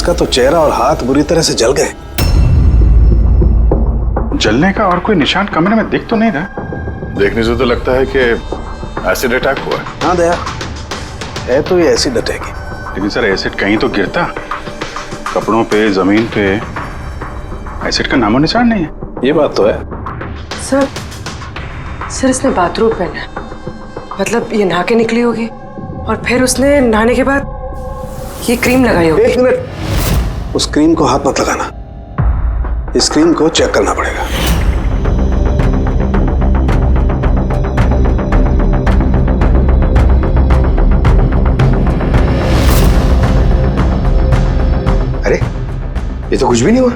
इसका तो चेहरा और हाथ बुरी तरह से जल गए। जलने का और कोई निशान कमरे में दिख तो नहीं रहा। देखने से तो लगता है कि एसिड अटैक हुआ है। हाँ दया, है तो ये एसिड अटैक ही। लेकिन सर एसिड कहीं तो गिरता, कपड़ों पे, जमीन पे एसिड का नामो निशान नहीं है। ये बात तो है। सर इसने बाथरूम पहना है, मतलब ये नहा के निकली होगी और फिर उसने नहाने के बाद ये क्रीम लगाई होगी। एक मिनट, उस क्रीम को हाथ मत लगाना, इस क्रीम को चेक करना पड़ेगा। अरे ये तो कुछ भी नहीं हुआ।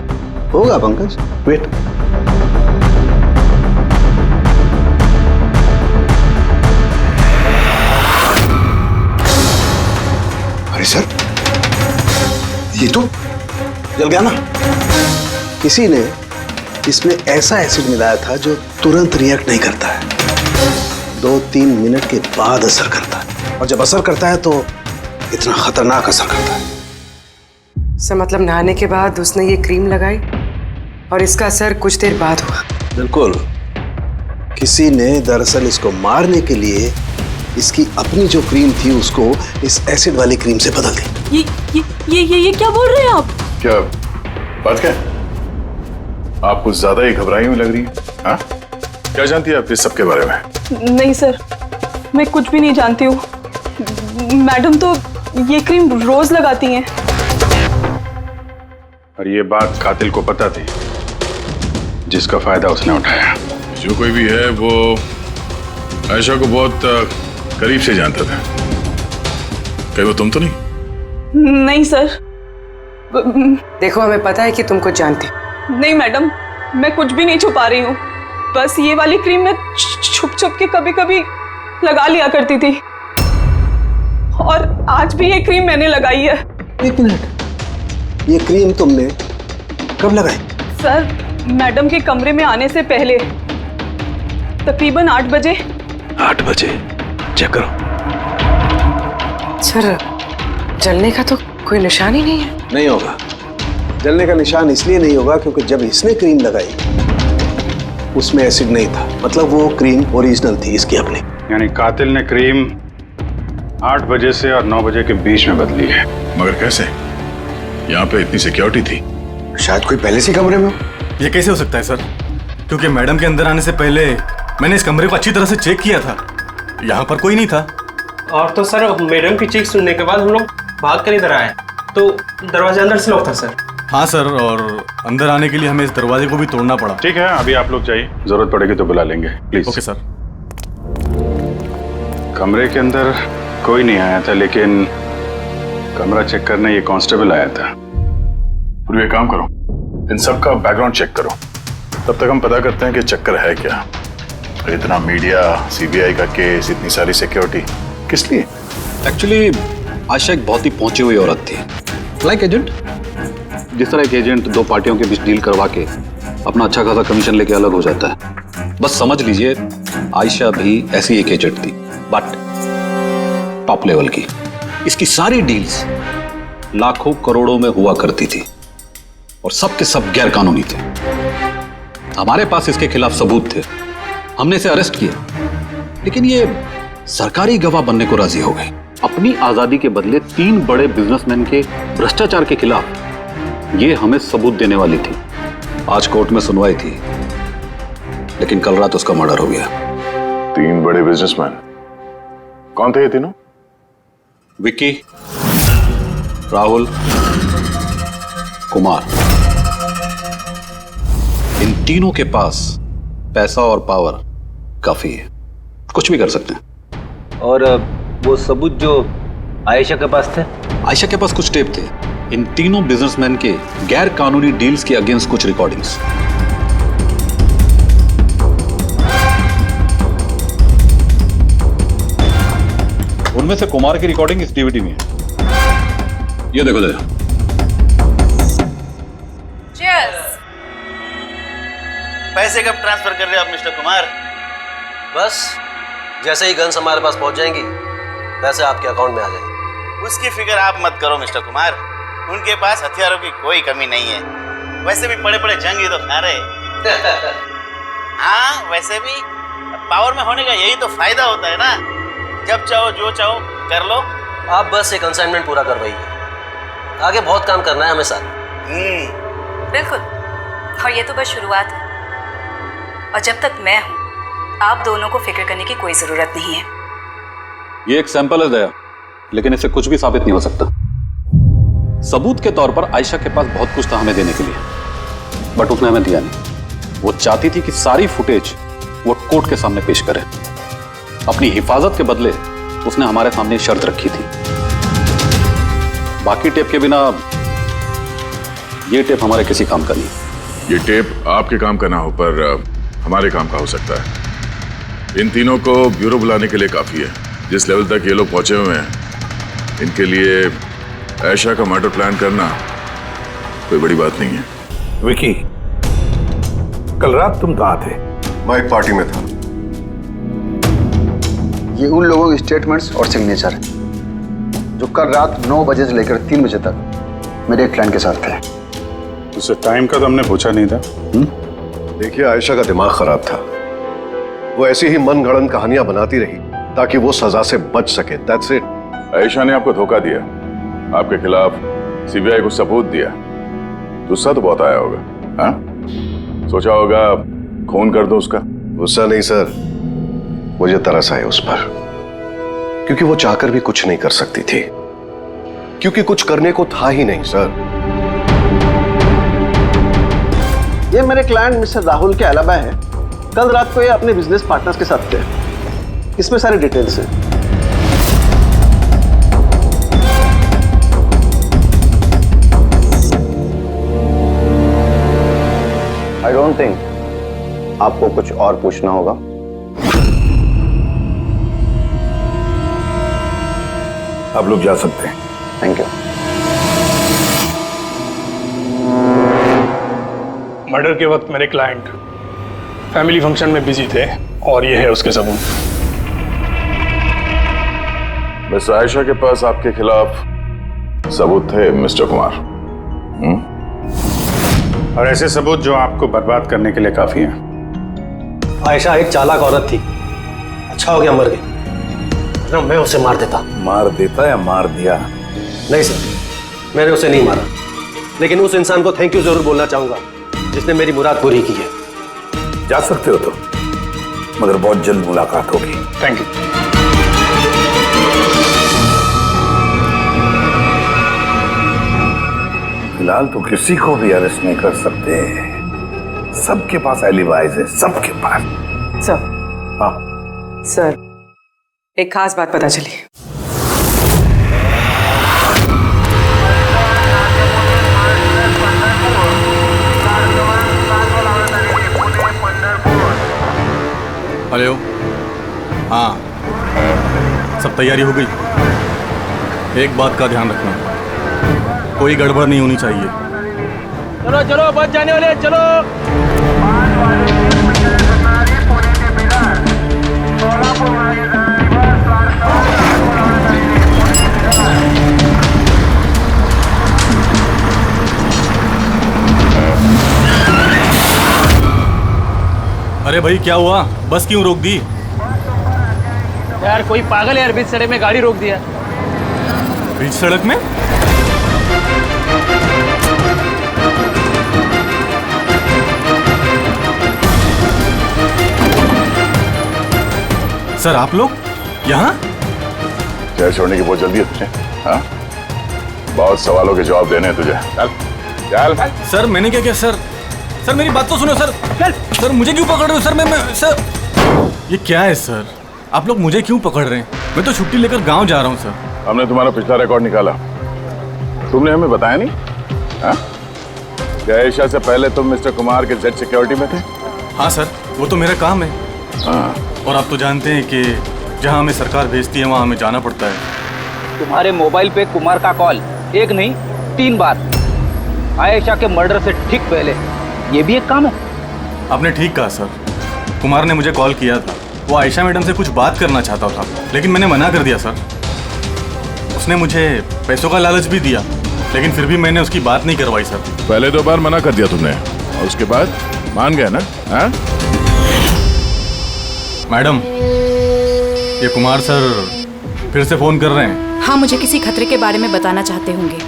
होगा पंकज, वेट। अरे सर, ये तो जल गया ना। किसी ने इसमें ऐसा एसिड मिलाया था जो तुरंत रिएक्ट नहीं करता है, 2-3 मिनट के बाद असर करता है, और जब असर करता है तो इतना खतरनाक असर करता है। सर मतलब नहाने के बाद उसने ये क्रीम लगाई और इसका असर कुछ देर बाद हुआ। बिल्कुल, किसी ने दरअसल इसको मारने के लिए इसकी अपनी जो क्रीम थी उसको इस एसिड वाली क्रीम से बदल दी। ये क्या बोल रहे हैं आप? क्या बात क्या? आप कुछ ज्यादा ही घबराई हुई लग रही है। हाँ, क्या जानती है आप इस सब के बारे में? नहीं सर, मैं कुछ भी नहीं जानती हूँ। मैडम तो ये क्रीम रोज लगाती हैं। और ये बात कातिल को पता थी, जिसका फायदा उसने उठाया। जो कोई भी है वो आयशा को बहुत करीब से जानता था। कहीं वो तुम तो नहीं? नहीं सर। देखो हमें पता है कि तुम कुछ जानती। नहीं मैडम, मैं कुछ भी नहीं छुपा रही हूँ। बस ये वाली क्रीम मैं छुप छुप के कभी कभी लगा लिया करती थी, और आज भी ये क्रीम मैंने लगाई है। एक मिनट, ये क्रीम तुमने कब लगाई? सर मैडम के कमरे में आने से पहले, तकरीबन 8 बजे। 8 बजे? चेक करो। सर जलने का तो कोई निशान ही नहीं है। नहीं होगा, जलने का निशान इसलिए नहीं होगा क्योंकि जब इसने क्रीम लगाई उसमें एसिड नहीं था, मतलब वो क्रीम ओरिजिनल थी इसकी अपनी। यानी कातिल ने क्रीम 8 बजे से और 9 बजे के बीच में बदली है। मगर कैसे? यहाँ पे इतनी सिक्योरिटी थी। शायद कोई पहले से कमरे में हो। ये कैसे हो सकता है सर? क्योंकि मैडम के अंदर आने से पहले मैंने इस कमरे को अच्छी तरह से चेक किया था, यहाँ पर कोई नहीं था। और तो सर मैडम की चीख सुनने के बाद हम लोग भाग कर इधर आए तो दरवाजा अंदर से लॉक था सर। हाँ सर, और अंदर आने के लिए हमें इस दरवाजे को भी तोड़ना पड़ा। ठीक है, अभी आप लोग जाइए, जरूरत पड़ेगी तो बुला लेंगे, प्लीज। Okay sir. कमरे के अंदर कोई नहीं आया था, लेकिन कमरा चेक करने ये कांस्टेबल आया था। फिर एक काम करो, इन सब का बैकग्राउंड चेक करो, तब तक हम पता करते हैं कि चक्कर है क्या। इतना मीडिया, सीबीआई का केस, इतनी सारी सिक्योरिटी किस लिए? एक्चुअली आशा एक बहुत ही पहुंची हुई औरत थी, लाइक एजेंट। जिस तरह एक एजेंट 2 पार्टियों के बीच डील करवा के अपना अच्छा खासा कमीशन लेके अलग हो जाता है, बस समझ लीजिए आयशा भी ऐसी एक एजेंट थी, बट टॉप लेवल की। इसकी सारी डील्स लाखों करोड़ों में हुआ करती थी और सब के सब गैर कानूनी थे। हमारे पास इसके खिलाफ सबूत थे, हमने इसे अरेस्ट किया, लेकिन ये सरकारी गवाह बनने को राजी हो गई। अपनी आजादी के बदले 3 बड़े बिजनेसमैन के भ्रष्टाचार के खिलाफ ये हमें सबूत देने वाली थी। आज कोर्ट में सुनवाई थी, लेकिन कल रात उसका मर्डर हो गया। 3 बड़े बिजनेसमैन कौन थे ये तीनों? विक्की, राहुल, कुमार। इन तीनों के पास पैसा और पावर काफी है, कुछ भी कर सकते हैं। और वो सबूत जो आयशा के पास थे? आयशा के पास कुछ टेप थे, इन तीनों बिजनेसमैन के गैर कानूनी डील्स के अगेंस्ट कुछ रिकॉर्डिंग्स। उनमें से कुमार की रिकॉर्डिंग इस डीवीडी में है। ये देखो जरा। पैसे कब ट्रांसफर कर रहे हो आप मिस्टर कुमार? बस जैसे ही गन्स हमारे पास पहुंच जाएंगी पैसे आपके अकाउंट में आ जाएंगे। उसकी फिक्र आप मत करो मिस्टर कुमार, उनके पास हथियारों की कोई कमी नहीं है। वैसे भी बड़े बड़े जंग ही तो खा रहे। हाँ, वैसे भी पावर में होने का यही तो फायदा होता है ना, जब चाहो जो चाहो कर लो। आप बस एक असाइनमेंट पूरा करवाइए, आगे बहुत काम करना है हमें साथ। बिल्कुल, और ये तो बस शुरुआत है। और जब तक मैं हूं, आप दोनों को फिक्र करने की कोई जरूरत नहीं है। ये एक सैंपल है दया, लेकिन इससे कुछ भी साबित नहीं हो सकता। सबूत के तौर पर आयशा के पास बहुत कुछ था हमें देने के लिए, बट उसने हमें दिया नहीं। वो चाहती थी कि सारी फुटेज वो कोर्ट के सामने पेश करे। अपनी हिफाजत के बदले उसने हमारे सामने शर्त रखी थी। बाकी टेप के बिना ये टेप हमारे किसी काम का नहीं। ये टेप आपके काम का ना हो, पर हमारे काम का हो सकता है। इन तीनों को ब्यूरो बुलाने के लिए काफी है। जिस लेवल तक ये लोग पहुंचे हुए हैं, इनके लिए आयशा का मर्डर प्लान करना कोई बड़ी बात नहीं है। विकी, कल रात तुम कहाँ थे? मैं एक पार्टी में था। ये उन लोगों के स्टेटमेंट्स और सिग्नेचर हैं जो कल रात 9 बजे से लेकर 3 बजे तक मेरे एक क्लाइंट के साथ थे। उसे टाइम का तो हमने पूछा नहीं था। देखिए, आयशा का दिमाग खराब था। वो ऐसी ही मनगढ़ंत कहानियां बनाती रही ताकि वो सजा से बच सके। That's it. आयशा ने आपको धोखा दिया, आपके खिलाफ सीबीआई को सबूत दिया। गुस्सा तो बहुत आया होगा, हाँ? सोचा होगा खून कर दो उसका। गुस्सा नहीं सर, मुझे तरस आया उस पर, क्योंकि वो चाहकर भी कुछ नहीं कर सकती थी, क्योंकि कुछ करने को था ही नहीं सर। ये मेरे क्लाइंट मिस्टर राहुल के अलावा है। कल रात को ये अपने बिजनेस पार्टनर्स के साथ थे। इसमें सारी डिटेल्स हैं। आई डोंट थिंक आपको कुछ और पूछना होगा। आप लोग जा सकते हैं। Thank you. मर्डर के वक्त मेरे क्लाइंट फैमिली फंक्शन में बिजी थे और ये है उसके सबूत। मिस आयशा के पास आपके खिलाफ सबूत थे मिस्टर कुमार। और ऐसे सबूत जो आपको बर्बाद करने के लिए काफी हैं। आयशा एक चालाक औरत थी, अच्छा हो गया मर गई, ना मैं उसे मार देता। मार देता या मार दिया? नहीं सर, मैंने उसे नहीं मारा, लेकिन उस इंसान को थैंक यू जरूर बोलना चाहूंगा जिसने मेरी मुराद पूरी की है। जा सकते हो तो, मगर बहुत जल्द मुलाकात होगी। Thank you. फिलहाल तो किसी को भी अरेस्ट नहीं कर सकते। सबके पास एलिबाइज है, सबके पास। सर, हाँ सर, एक खास बात पता चली। हेलो, हाँ, सब तैयारी हो गई। एक बात का ध्यान रखना, कोई गड़बड़ नहीं होनी चाहिए। चलो चलो, बच जाने वाले, चलो। अरे भाई, क्या हुआ? बस क्यों रोक दी? यार कोई पागल है यार, बीच सड़क में गाड़ी रोक दिया। बीच सड़क में? सर, आप लोग यहाँ? शहर छोड़ने की बहुत जल्दी है तुझे? हाँ? बहुत सवालों के जवाब देने हैं तुझे। चल चल। सर, मैंने क्या किया सर? सर, मेरी बात तो सुनो सर। सर, मुझे क्यों पकड़ रहे हो सर? मैं सर, ये क्या है सर? आप लोग मुझे क्यों पकड़ रहे हैं? मैं तो छुट्टी लेकर गांव जा रहा हूँ सर। हमने तुम्हारा पिछला रिकॉर्ड निकाला, तुमने हमें बताया नहीं। हाँ? क्या आयशा से पहले तुम मिस्टर कुमार के जेड सिक्योरिटी में थे? हाँ सर, वो तो मेरा काम है। हाँ। और आप तो जानते हैं कि जहाँ हमें सरकार भेजती है वहाँ हमें जाना पड़ता है। तुम्हारे मोबाइल पे कुमार का कॉल एक नहीं 3 बार, आयशा के मर्डर से ठीक पहले। ये भी एक काम है। आपने ठीक कहा सर, कुमार ने मुझे कॉल किया था। वो आयशा मैडम से कुछ बात करना चाहता था, लेकिन मैंने मना कर दिया सर। उसने मुझे पैसों का लालच भी दिया, लेकिन फिर भी मैंने उसकी बात नहीं करवाई सर। पहले 2 बार मना कर दिया तुमने और उसके बाद मान गया ना? हाँ? मैडम, ये कुमार सर फिर से फोन कर रहे हैं। हाँ, मुझे किसी खतरे के बारे में बताना चाहते होंगे।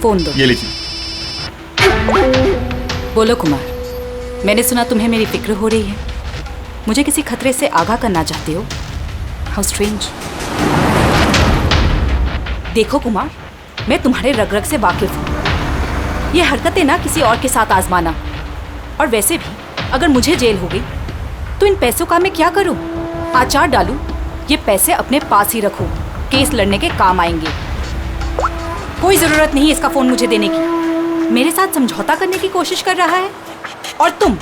फोन दो। ये लीजिए। बोलो कुमार, मैंने सुना तुम्हें मेरी फिक्र हो रही है। मुझे किसी खतरे से आगाह करना चाहते हो? How strange. देखो कुमार, मैं तुम्हारे रग रग से वाकिफ हूँ। ये हरकतें ना किसी और के साथ आजमाना। और वैसे भी अगर मुझे जेल हो गई तो इन पैसों का मैं क्या करूँ? आचार डालूं, ये पैसे अपने पास ही रखो, केस लड़ने के काम आएंगे। कोई जरूरत नहीं इसका फोन मुझे देने की। मेरे साथ समझौता करने की कोशिश कर रहा है और तुम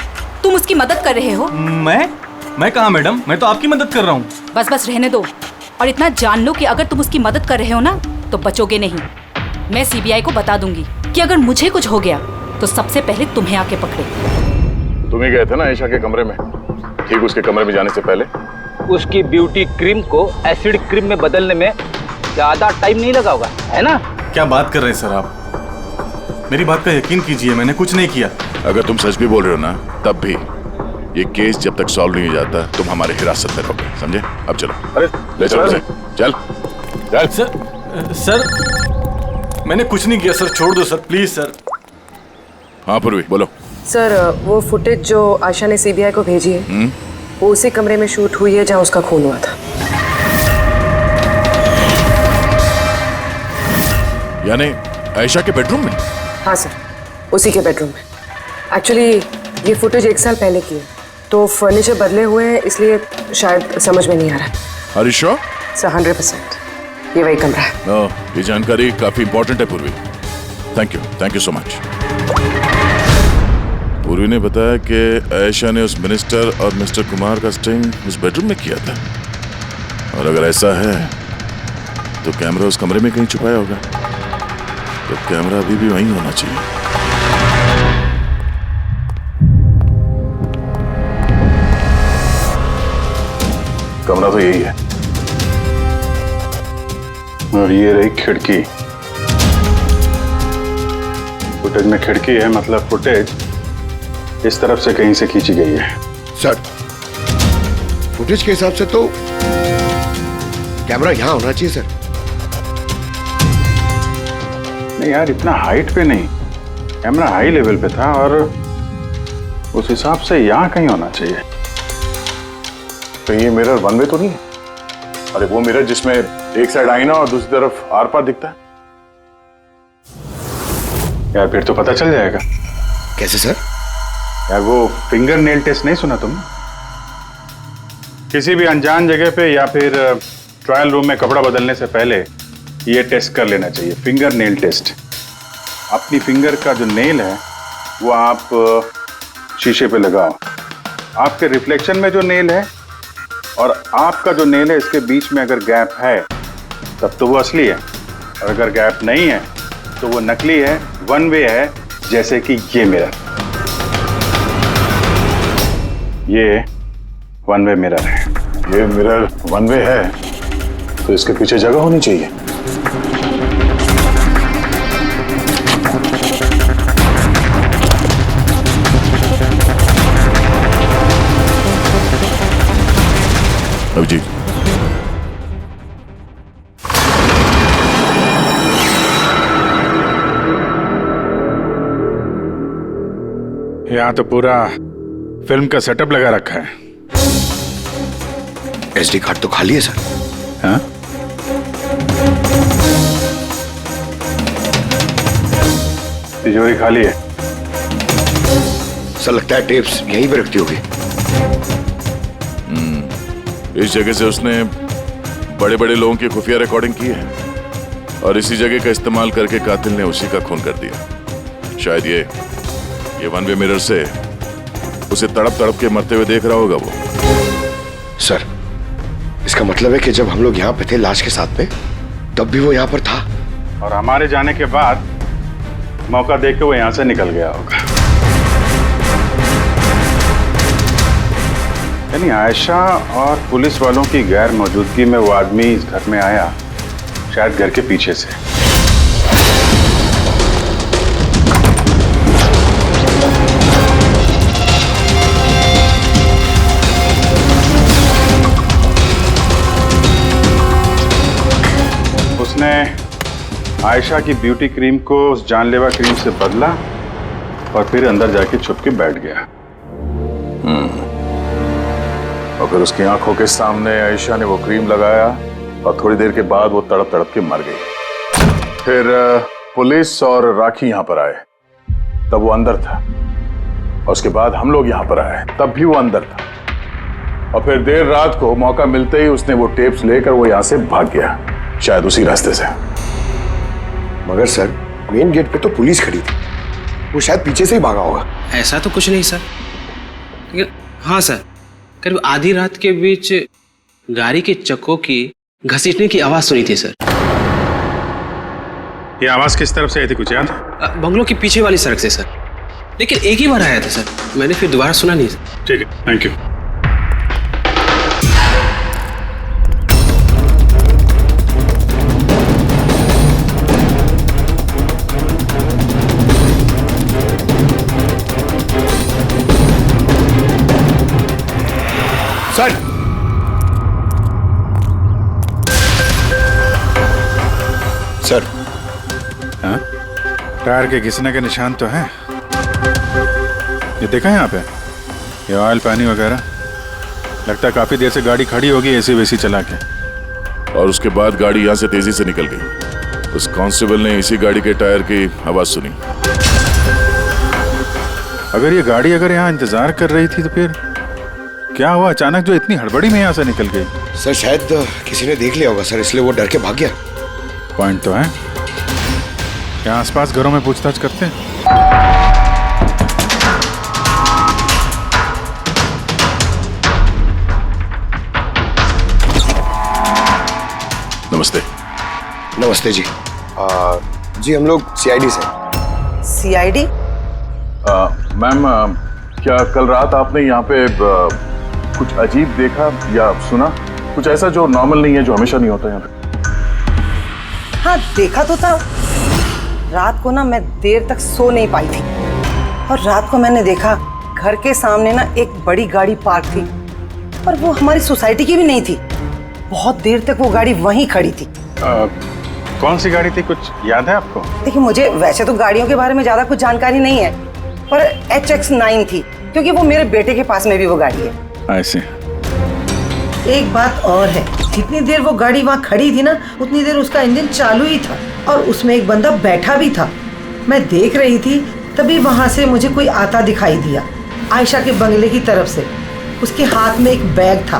उसकी मदद कर रहे हो। मैं कहाँ मैडम, मैं तो आपकी मदद कर रहा हूँ। बस रहने दो और इतना जान लो कि अगर तुम उसकी मदद कर रहे हो ना तो बचोगे नहीं। मैं सीबीआई को बता दूंगी कि अगर मुझे कुछ हो गया तो सबसे पहले तुम्हें आके पकड़े। तुम ही गए थे ना आयशा के कमरे में, ठीक उसके कमरे में जाने से पहले? उसकी ब्यूटी क्रीम को एसिड क्रीम में बदलने में ज्यादा टाइम नहीं लगा होगा, है ना? क्या बात कर रहे हैं सर आप? मेरी बात का यकीन कीजिए, मैंने कुछ नहीं किया। अगर तुम सच भी बोल रहे हो ना, तब भी ये केस जब तक सॉल्व नहीं हो जाता तुम हमारे हिरासत में रहोगे, समझे? अब चलो। अरे ले चलो उसे। चल सर मैंने कुछ नहीं किया सर, छोड़ दो सर, प्लीज सर। हाँ पूर्वी बोलो। सर, वो फुटेज जो आयशा ने सीबीआई को भेजी है वो उसी कमरे में शूट हुई है जहां उसका खून हुआ था। यानी आयशा के बेडरूम में? हाँ सर, उसी के बेडरूम में। एक्चुअली ये फुटेज 1 साल पहले की है, तो फर्नीचर बदले हुए हैं, इसलिए शायद समझ में नहीं आ रहा। Are you sure? सर 100% ये वही कमरा है। ये जानकारी काफी इंपॉर्टेंट है पूर्वी। Thank you so much. पूर्वी ने बताया कि आयशा ने उस मिनिस्टर और मिस्टर कुमार का स्टिंग उस बेडरूम में किया था, और अगर ऐसा है तो कैमरा उस कमरे में कहीं छुपाया होगा। तो कैमरा अभी भी वहीं होना चाहिए। कमरा तो यही है, और ये रही खिड़की। फुटेज में खिड़की है, मतलब फुटेज इस तरफ से कहीं से खींची गई है। सर, फुटेज के हिसाब से तो कैमरा यहां होना चाहिए सर। नहीं यार, इतना हाइट पे नहीं, कैमरा हाई लेवल पे था और उस हिसाब से यहाँ कहीं होना चाहिए। तो ये मिरर वन वे तो नहीं है? अरे वो मिरर जिसमें एक साइड आईना और दूसरी तरफ आर पार दिखता है। यार फिर तो पता चल जाएगा। कैसे सर? यार वो फिंगर नेल टेस्ट नहीं सुना तुमने? किसी भी अनजान जगह पे या फिर ट्रायल रूम में कपड़ा बदलने से पहले ये टेस्ट कर लेना चाहिए, फिंगर नेल टेस्ट। अपनी फिंगर का जो नेल है वो आप शीशे पे लगाओ। आपके रिफ्लेक्शन में जो नेल है और आपका जो नेल है, इसके बीच में अगर गैप है तब तो वो असली है, और अगर गैप नहीं है तो वो नकली है, वन वे है, जैसे कि ये मिरर। ये वन वे मिरर है। ये मिरर वन वे है तो इसके पीछे जगह होनी चाहिए। अभिजीत, यहाँ तो पूरा फिल्म का सेटअप लगा रखा है। एसडी कार्ड तो खाली है सर। हाँ? तिजोरी खाली है। सर लगता है टेप्स यहीं पे रखती होगी। इस जगह से उसने बड़े बड़े लोगों की खुफिया रिकॉर्डिंग की है और इसी जगह का इस्तेमाल करके कातिल ने उसी का खून कर दिया। शायद ये वन वे मिरर से उसे तड़प तड़प के मरते हुए देख रहा होगा वो। सर, इसका मतलब है कि जब हम लोग यहाँ पे थे लाश के साथ में, तब भी वो यहाँ पर था, और हमारे जाने के बाद मौका देख के वो यहाँ से निकल गया होगा। यानी आयशा और पुलिस वालों की गैर मौजूदगी में वो आदमी इस घर में आया, शायद घर के पीछे से। उसने आयशा की ब्यूटी क्रीम को उस जानलेवा क्रीम से बदला और फिर अंदर जाके छुप के बैठ गया। और फिर उसकी आंखों के सामने आयशा ने वो क्रीम लगाया और थोड़ी देर के बाद वो तड़प तड़प के मर गई। फिर पुलिस और राखी यहां पर आए, तब वो अंदर था। और उसके बाद हम लोग यहां पर आए, तब भी वो अंदर था। और फिर देर रात को मौका मिलते ही उसने वो टेप्स लेकर वो यहां से भाग गया, शायद उसी रास्ते से। मगर सर, मेन गेट पे तो पुलिस खड़ी थी, वो शायद पीछे से ही भागा होगा। ऐसा तो कुछ नहीं सर, लेकिन हाँ सर, करीब आधी रात के बीच गाड़ी के चक्कों की घसीटने की आवाज सुनी थी सर। ये आवाज किस तरफ से आई थी, कुछ याद? बंगलों के पीछे वाली सड़क से सर, लेकिन एक ही बार आया था सर, मैंने फिर दोबारा सुना नहीं सर। ठीक है, थैंक यू। सर, सर, हाँ? टायर के घिसने के निशान तो हैं। ये देखा है यहाँ पे, ये ऑयल पानी वगैरह। लगता है काफी देर से गाड़ी खड़ी होगी एसी वेसी चला के। और उसके बाद गाड़ी यहाँ से तेजी से निकल गई। उस कांस्टेबल ने इसी गाड़ी के टायर की आवाज सुनी। अगर ये गाड़ी यहाँ इंतजार कर रही थी तो फिर क्या हुआ अचानक जो इतनी हड़बड़ी में यहाँ से निकल गई? सर शायद किसी ने देख लिया होगा सर, इसलिए वो डर के भाग गया। पॉइंट तो है। क्या आसपास घरों में पूछताछ करते हैं? नमस्ते। नमस्ते जी। जी हम लोग सीआईडी से। सीआईडी? मैम, क्या कल रात आपने यहाँ पे कुछ अजीब देखा या सुना? कुछ ऐसा जो नॉर्मल नहीं है, जो हमेशा नहीं होता यहाँ पे? हाँ, देखा तो था। रात को ना मैं देर तक सो नहीं पाई थी, और रात को मैंने देखा घर के सामने ना एक बड़ी गाड़ी पार्क थी, और वो हमारी सोसाइटी की भी नहीं थी। बहुत देर तक वो गाड़ी वहीं खड़ी थी। कौन सी गाड़ी थी, कुछ याद है आपको? देखिए, मुझे वैसे तो गाड़ियों के बारे में ज्यादा कुछ जानकारी नहीं है, पर HX9 थी, क्योंकि वो मेरे बेटे के पास में भी वो गाड़ी है। ऐसे एक बात और है, जितनी देर वो गाड़ी वहाँ खड़ी थी ना, उतनी देर उसका इंजन चालू ही था, और उसमें एक बंदा बैठा भी था। मैं देख रही थी, तभी वहाँ से मुझे कोई आता दिखाई दिया, आयशा के बंगले की तरफ से। उसके हाथ में एक बैग था।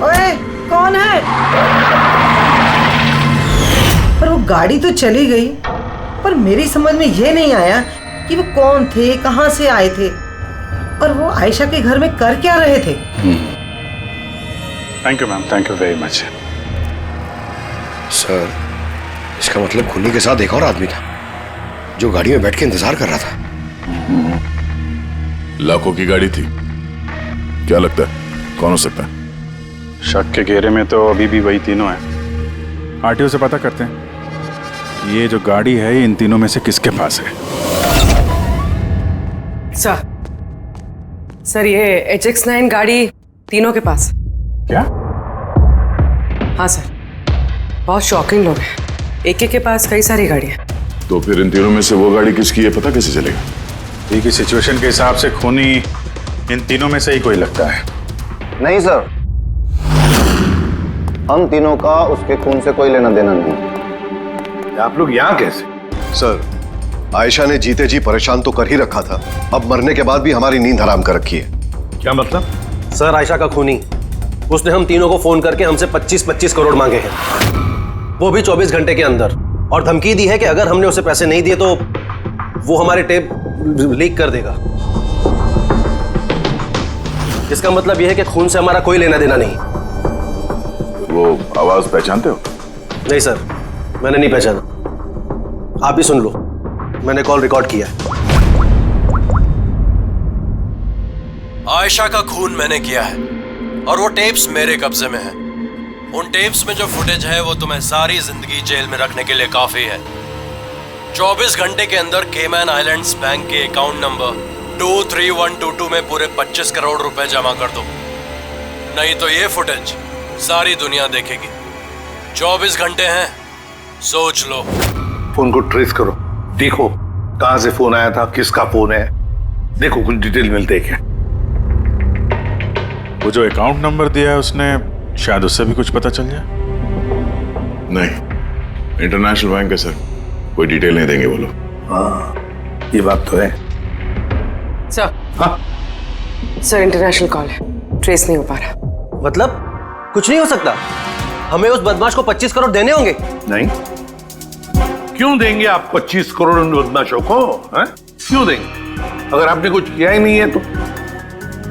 ओए, कौन है? पर वो गाड़ी तो चली गई, पर मेरी समझ में ये नहीं आया कि वो कौन थे, कहाँ से आए थे, और वो आयशा के घर में कर क्या रहे थे। Thank you ma'am, thank you very much. Sir, इसका मतलब खुन्नी के साथ एक और आदमी था जो गाड़ी में बैठ के इंतजार कर रहा था। लाखों की गाड़ी थी। क्या लगता है कौन हो सकता है? शक के घेरे में तो अभी भी वही तीनों हैं। आरटीओ से पता करते हैं ये जो गाड़ी है इन तीनों में से किसके पास है। सर, ये HX9 गाड़ी तीनों के पास। क्या? हाँ सर, बहुत शॉकिंग लोग हैं। एक के पास कई सारी गाड़ियाँ। तो फिर इन तीनों में से वो गाड़ी किसकी है, पता कैसे चलेगा? ठीक है, सिचुएशन के हिसाब से खूनी इन तीनों में से ही कोई लगता है। नहीं सर, हम तीनों का उसके खून से कोई लेना देना नहीं। आप लोग यहाँ कैसे? सर, आयशा ने जीते जी परेशान तो कर ही रखा था, अब मरने के बाद भी हमारी नींद हराम कर रखी है। क्या मतलब? सर, आयशा का खूनी, उसने हम तीनों को फोन करके हमसे 25-25 करोड़ मांगे हैं, वो भी 24 घंटे के अंदर, और धमकी दी है कि अगर हमने उसे पैसे नहीं दिए तो वो हमारे टेप लीक कर देगा। इसका मतलब यह है कि खून से हमारा कोई लेना देना नहीं। वो आवाज पहचानते हो? नहीं सर, मैंने नहीं पहचाना। आप भी सुन लो, मैंने कॉल रिकॉर्ड किया है। आयशा का खून मैंने किया है, और वो टेप्स मेरे कब्जे में है। उन टेप्स में जो फुटेज है वो तुम्हें सारी जिंदगी जेल में रखने के लिए काफी है। 24 घंटे के अंदर केमैन आइलैंड्स बैंक के अकाउंट नंबर 23122 में पूरे 25 करोड़ रुपए जमा कर दो, नहीं तो ये फुटेज सारी दुनिया देखेगी। 24 घंटे हैं, सोच लो। फोन को ट्रेस करो, देखो कहां से फोन आया था, किसका फोन है, देखो कुछ डिटेल मिलते हैं क्या। वो जो अकाउंट नंबर दिया है उसने, शायद उससे भी कुछ पता चल जाए। नहीं, इंटरनेशनल बैंक है सर, कोई डिटेल नहीं देंगे वो लोग। हाँ, ये बात तो है। सर, हाँ सर इंटरनेशनल कॉल है, ट्रेस नहीं हो पा रहा। मतलब कुछ नहीं हो सकता? हमें उस बदमाश को 25 करोड़ देने होंगे? नहीं, क्यों देंगे आप 25 करोड़ उन बदमाशों को? है? क्यों देंगे? अगर आपने कुछ किया ही नहीं है तो,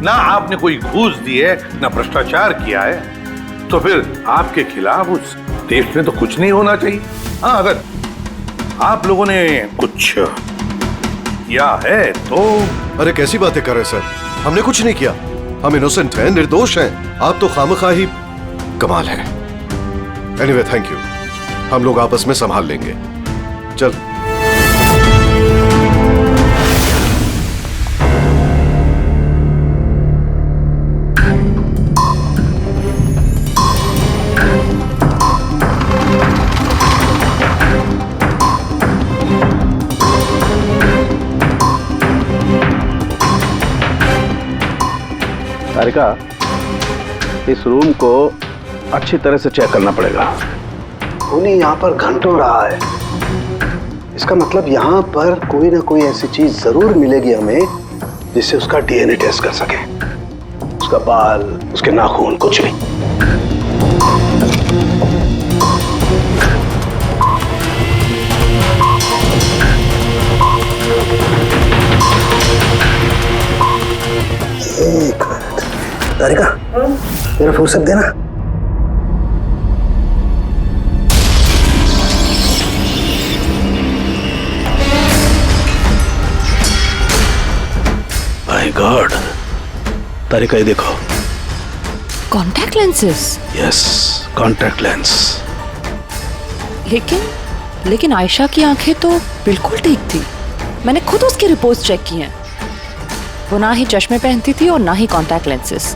ना आपने कोई घूस दी है, ना भ्रष्टाचार किया है, तो फिर आपके खिलाफ उस देश में तो कुछ नहीं होना चाहिए। हाँ, अगर आप लोगों ने कुछ किया है तो। अरे कैसी बातें कर रहे हैं सर, हमने कुछ नहीं किया, हम इनोसेंट हैं, निर्दोष हैं। आप तो खामखा ही कमाल है। एनीवे थैंक यू, हम लोग आपस में संभाल लेंगे। चल। तारिका, इस रूम को अच्छी तरह से चेक करना पड़ेगा। खूनी यहाँ पर घंटों रहा है, इसका मतलब यहाँ पर कोई ना कोई ऐसी चीज जरूर मिलेगी हमें जिससे उसका डीएनए टेस्ट कर सके। उसका बाल, उसके नाखून, कुछ भी। एक मिनट तारिका, मेरा फुर्सत देना। माय गॉड तारिका, ये देखो। Contact lenses? Yes, contact lens. लेकिन आयशा की आंखें तो बिल्कुल ठीक थी। मैंने खुद उसकी रिपोर्ट्स चेक की हैं। वो ना ही चश्मे पहनती थी और ना ही कॉन्टैक्ट लेंसेज।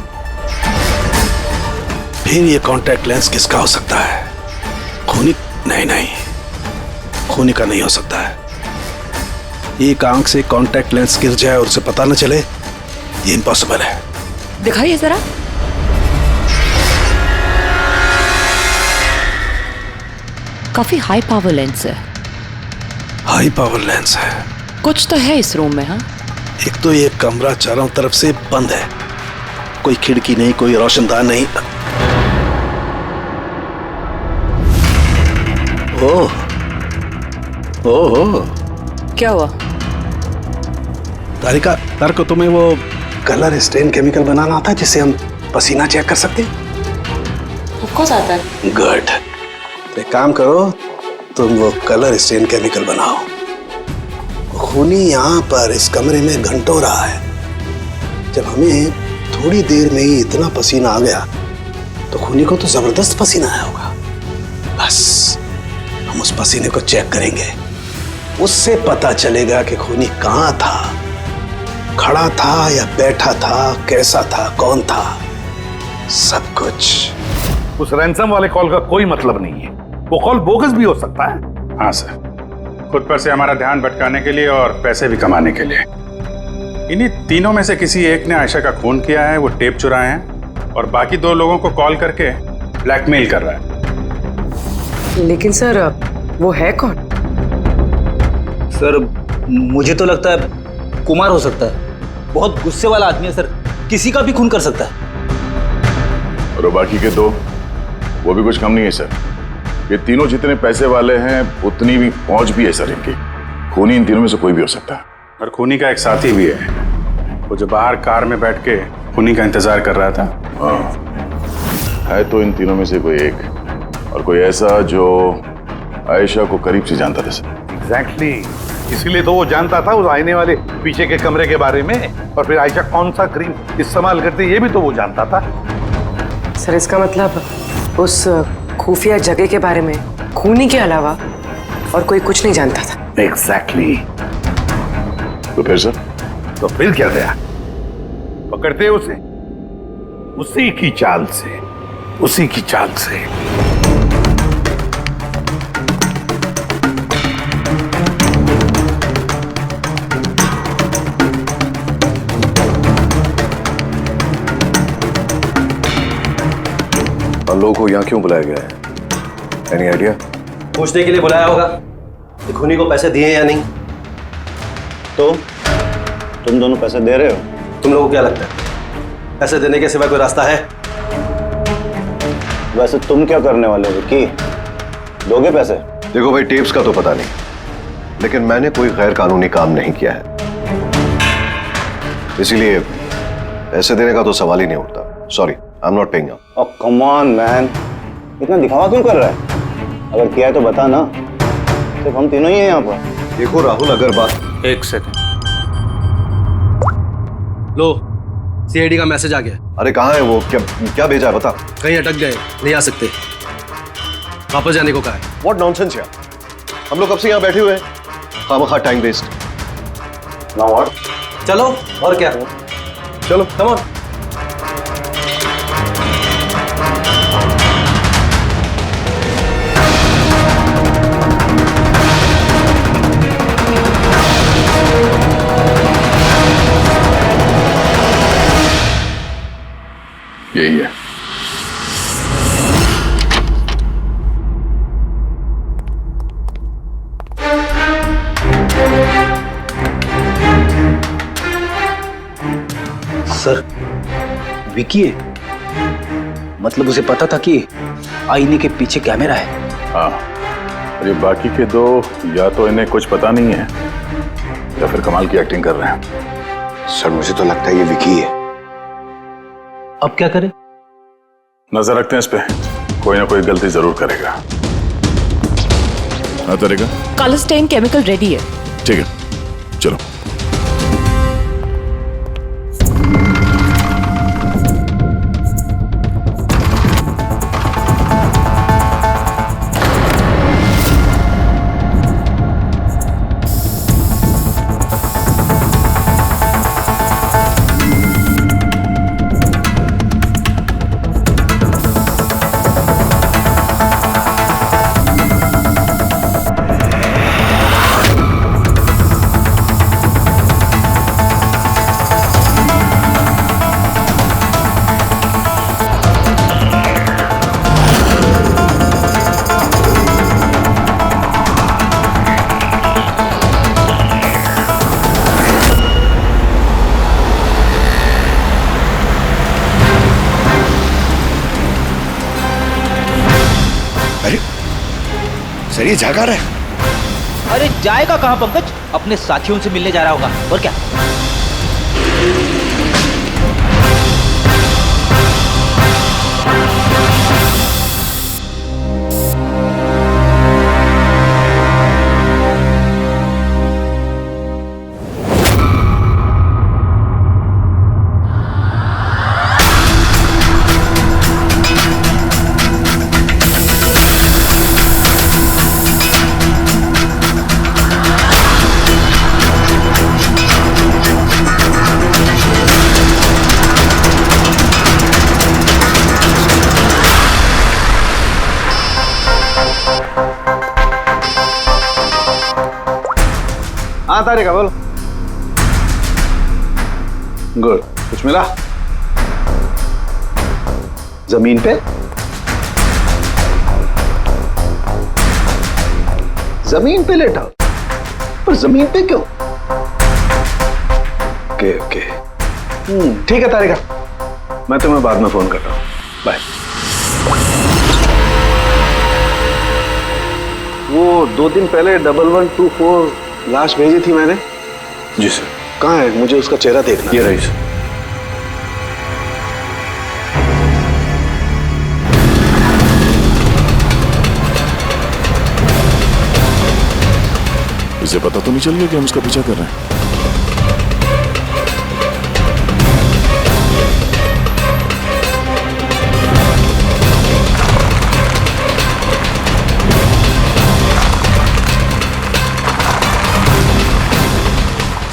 फिर ये कॉन्टैक्ट लेंस किसका हो सकता है? खूनी? नहीं, खूनी का नहीं हो सकता है। एक आंख से कॉन्टैक्ट लेंस गिर जाए और उसे पता न चले, ये इम्पॉसिबल है। दिखाइए जरा। काफी हाई पावर लेंस है। हाई पावर लेंस है? कुछ तो है इस रूम में। हाँ, एक तो ये कमरा चारों तरफ से बंद है, कोई खिड़की नहीं, कोई रोशनदान नहीं। ओह, क्या हुआ? तारिका, को तुम्हें वो कलर स्टेन केमिकल बनाना आता है जिससे हम पसीना चेक कर सकते हैं? ऑफ कोर्स आता है। गुड। तो एक काम करो, तुम वो कलर स्टेन केमिकल बनाओ। खूनी यहाँ पर इस कमरे में घंटों रहा है। जब हमें थोड़ी देर में ही इतना पसीना आ गया तो खूनी को तो जबरदस्त पसीना आया होगा। बस हम उस पसीने को चेक करेंगे, उससे पता चलेगा कि खूनी कहाँ था, खड़ा था या बैठा था, कैसा था, कौन था, सब कुछ। उस रैंसम वाले कॉल का कोई मतलब नहीं है, वो कॉल बोगस भी हो सकता है। हाँ सर, खुद पर से हमारा ध्यान भटकाने के लिए और पैसे भी कमाने के लिए। इन्हीं तीनों में से किसी एक ने आयशा का खून किया है, वो टेप चुराए हैं और बाकी 2 लोगों को कॉल करके ब्लैकमेल कर रहा है। लेकिन सर, वो है कौन? सर, मुझे तो लगता है कुमार हो सकता है। बहुत गुस्से वाला आदमी है सर, किसी का भी खून कर सकता है। और बाकी के 2, वो भी कुछ कम नहीं है सर। ये तीनों जितने पैसे वाले हैं उतनी भी पहुंच भी है सर इनकी। खूनी इन तीनों में से कोई भी हो सकता है। और खूनी का एक साथी भी है, वो जो बाहर कार में बैठ के खूनी का इंतजार कर रहा था। हाँ, है तो इन तीनों में से कोई एक, और कोई ऐसा जो आयशा को करीब से जानता था सर। एग्जैक्टली, इसीलिए तो वो जानता था उस आईने वाले पीछे के कमरे के बारे में, और फिर आयशा कौन सा क्रीम इस्तेमाल करती है ये भी तो वो जानता था। सर, इसका मतलब उस खुफिया जगह के बारे में खूनी के अलावा और कोई कुछ नहीं जानता था। एग्जैक्टली। तो फिर सर? तो फिर क्या गया, पकड़ते उसे उसी की चाल से, उसी की चाल से। हम लोगों को यहाँ क्यों बुलाया गया है? Any idea? पूछने के लिए बुलाया होगा कि खूनी को पैसे दिए या नहीं। तो तुम दोनों पैसे दे रहे हो? तुम लोगों को क्या लगता है पैसे देने के सिवा कोई रास्ता है? वैसे तुम क्या करने वाले हो विक्की? दोगे पैसे? देखो भाई, टेप्स का तो पता नहीं, लेकिन मैंने कोई गैर कानूनी काम नहीं किया है, इसीलिए पैसे देने का तो सवाल ही नहीं उठता। Sorry, I am not paying. Oh come on man, इतना दिखावा क्यों कर रहा है? अगर किया है तो बता ना, सिर्फ हम तीनों ही हैं यहाँ पर। देखो राहुल, अगर बात... एक सेकंड, लो सीआईडी का मैसेज आ गया। अरे कहाँ है वो? क्या भेजा है बता। कहीं अटक गए, नहीं आ सकते, वापस जाने को कहा है। व्हाट नॉनसेंस यार, हम लोग कब से यहाँ बैठे हुए हैं, खामखा टाइम वेस्ट। Now what? चलो और क्या, चलो कम ऑन। यही है। सर, विकी है? मतलब उसे पता था कि आईने के पीछे कैमरा है? हाँ, और ये बाकी के दो या तो इन्हें कुछ पता नहीं है या फिर कमाल की एक्टिंग कर रहे हैं। सर मुझे तो लगता है ये विकी है। अब क्या करें? नजर रखते हैं इस पे, कोई ना कोई गलती जरूर करेगा। हाँ तरीका, कॉलोस्टेन केमिकल रेडी है। ठीक है, चलो। सर ये जागा रहा है। अरे जाएगा कहाँ पंकज, अपने साथियों से मिलने जा रहा होगा, और क्या। हाँ तारिका बोलो। गुड, कुछ मिला? जमीन पे? जमीन पे लेटा? पर जमीन पे क्यों? ओके ओके, ठीक है तारिका, मैं तुम्हें बाद में फोन कर रहा हूँ। बाय। वो 2 दिन पहले 1124 लाश भेजी थी मैंने। जी सर। कहाँ है? मुझे उसका चेहरा देखना। ये रही सर। इसे पता तो नहीं चल गया कि हम उसका पीछा कर रहे हैं?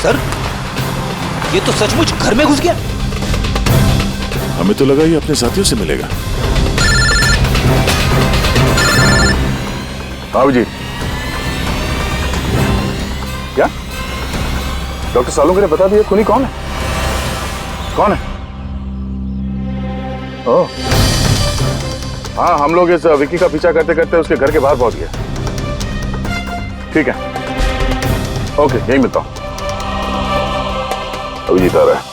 सर, ये तो सचमुच घर में घुस गया। हमें तो लगा ये अपने साथियों से मिलेगा। बाबू जी, क्या डॉक्टर सालों ने बता दिया खूनी कौन है? कौन है? ओह, हाँ, हम लोग इस विक्की का पीछा करते करते उसके घर के बाहर पहुंच गए। ठीक है, ओके, यही मिलता हूं। अभिजीत आ रहा है।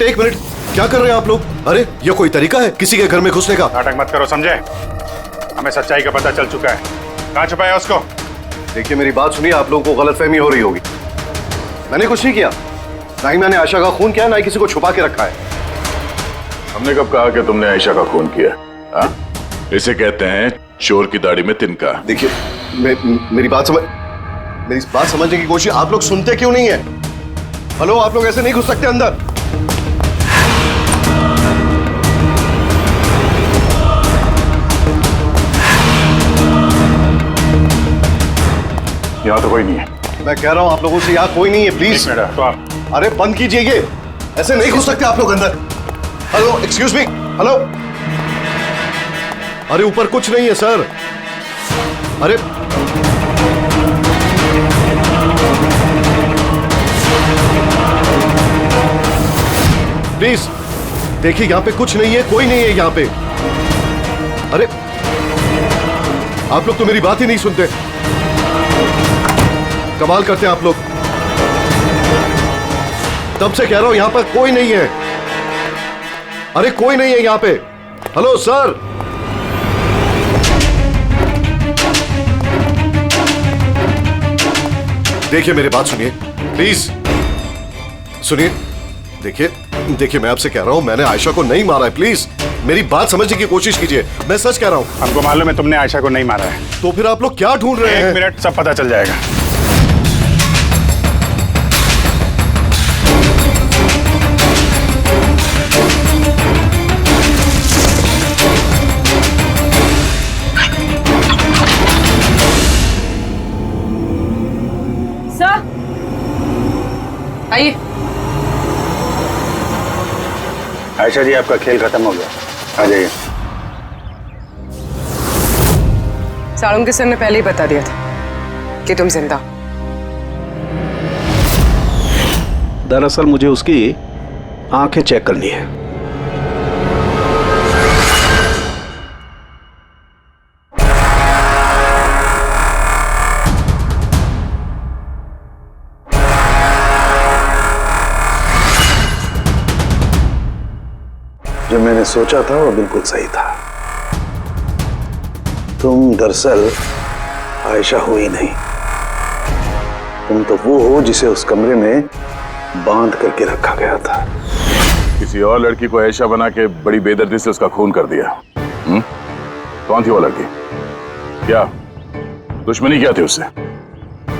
एक मिनट, क्या कर रहे हैं आप लोग? अरे ये कोई तरीका है किसी के घर में घुसने का? नाटक मत करो, समझे? हमें सच्चाई का पता चल चुका है। कहाँ छुपाया उसको? देखिए मेरी बात सुनिए, आप लोगों को गलतफहमी हो रही होगी। मैंने कुछ नहीं किया, ना ही मैंने आयशा का खून किया, ना ही किसी को छुपा के रखा है। हमने कब कहा कि तुमने आयशा का खून किया? हाँ? इसे कहते हैं चोर की दाढ़ी में तिनका। देखिए मेरी बात समझने की कोशिश, आप लोग सुनते क्यों नहीं है? हेलो, आप लोग ऐसे नहीं घुस सकते अंदर। यहाँ तो कोई नहीं है। मैं कह रहा हूँ आप लोगों से यहाँ कोई नहीं है, प्लीज। तो आप अरे बंद कीजिए, ये ऐसे नहीं घुस सकते आप लोग अंदर। Hello, excuse me, hello. अरे ऊपर कुछ नहीं है सर। अरे प्लीज देखिए, यहाँ पे कुछ नहीं है, कोई नहीं है यहाँ पे। अरे आप लोग तो मेरी बात ही नहीं सुनते, कमाल करते हैं आप लोग। तब से कह रहा हूं यहां पर कोई नहीं है। अरे कोई नहीं है यहां पे। Hello sir. देखिए मेरी बात सुनिए प्लीज, सुनिए। देखिए मैं आपसे कह रहा हूं, मैंने आयशा को नहीं मारा है, प्लीज मेरी बात समझने की कोशिश कीजिए। मैं सच कह रहा हूं। हमको मालूम है तुमने आयशा को नहीं मारा है। तो फिर आप लोग क्या ढूंढ रहे हैं? 1 मिनट, सब पता चल जाएगा। सर आइए। आयशा जी, आपका खेल खत्म हो गया, आ जाइए। साळुंके सर ने पहले ही बता दिया था कि तुम जिंदा। दरअसल मुझे उसकी आंखें चेक करनी है। जो मैंने सोचा था वो बिल्कुल सही था। तुम दरअसल आयशा हो ही नहीं, तुम तो वो हो जिसे उस कमरे में बांध करके रखा गया था। किसी और लड़की को आयशा बना के बड़ी बेदर्दी से उसका खून कर दिया। कौन थी वो लड़की? क्या दुश्मनी क्या थी उससे?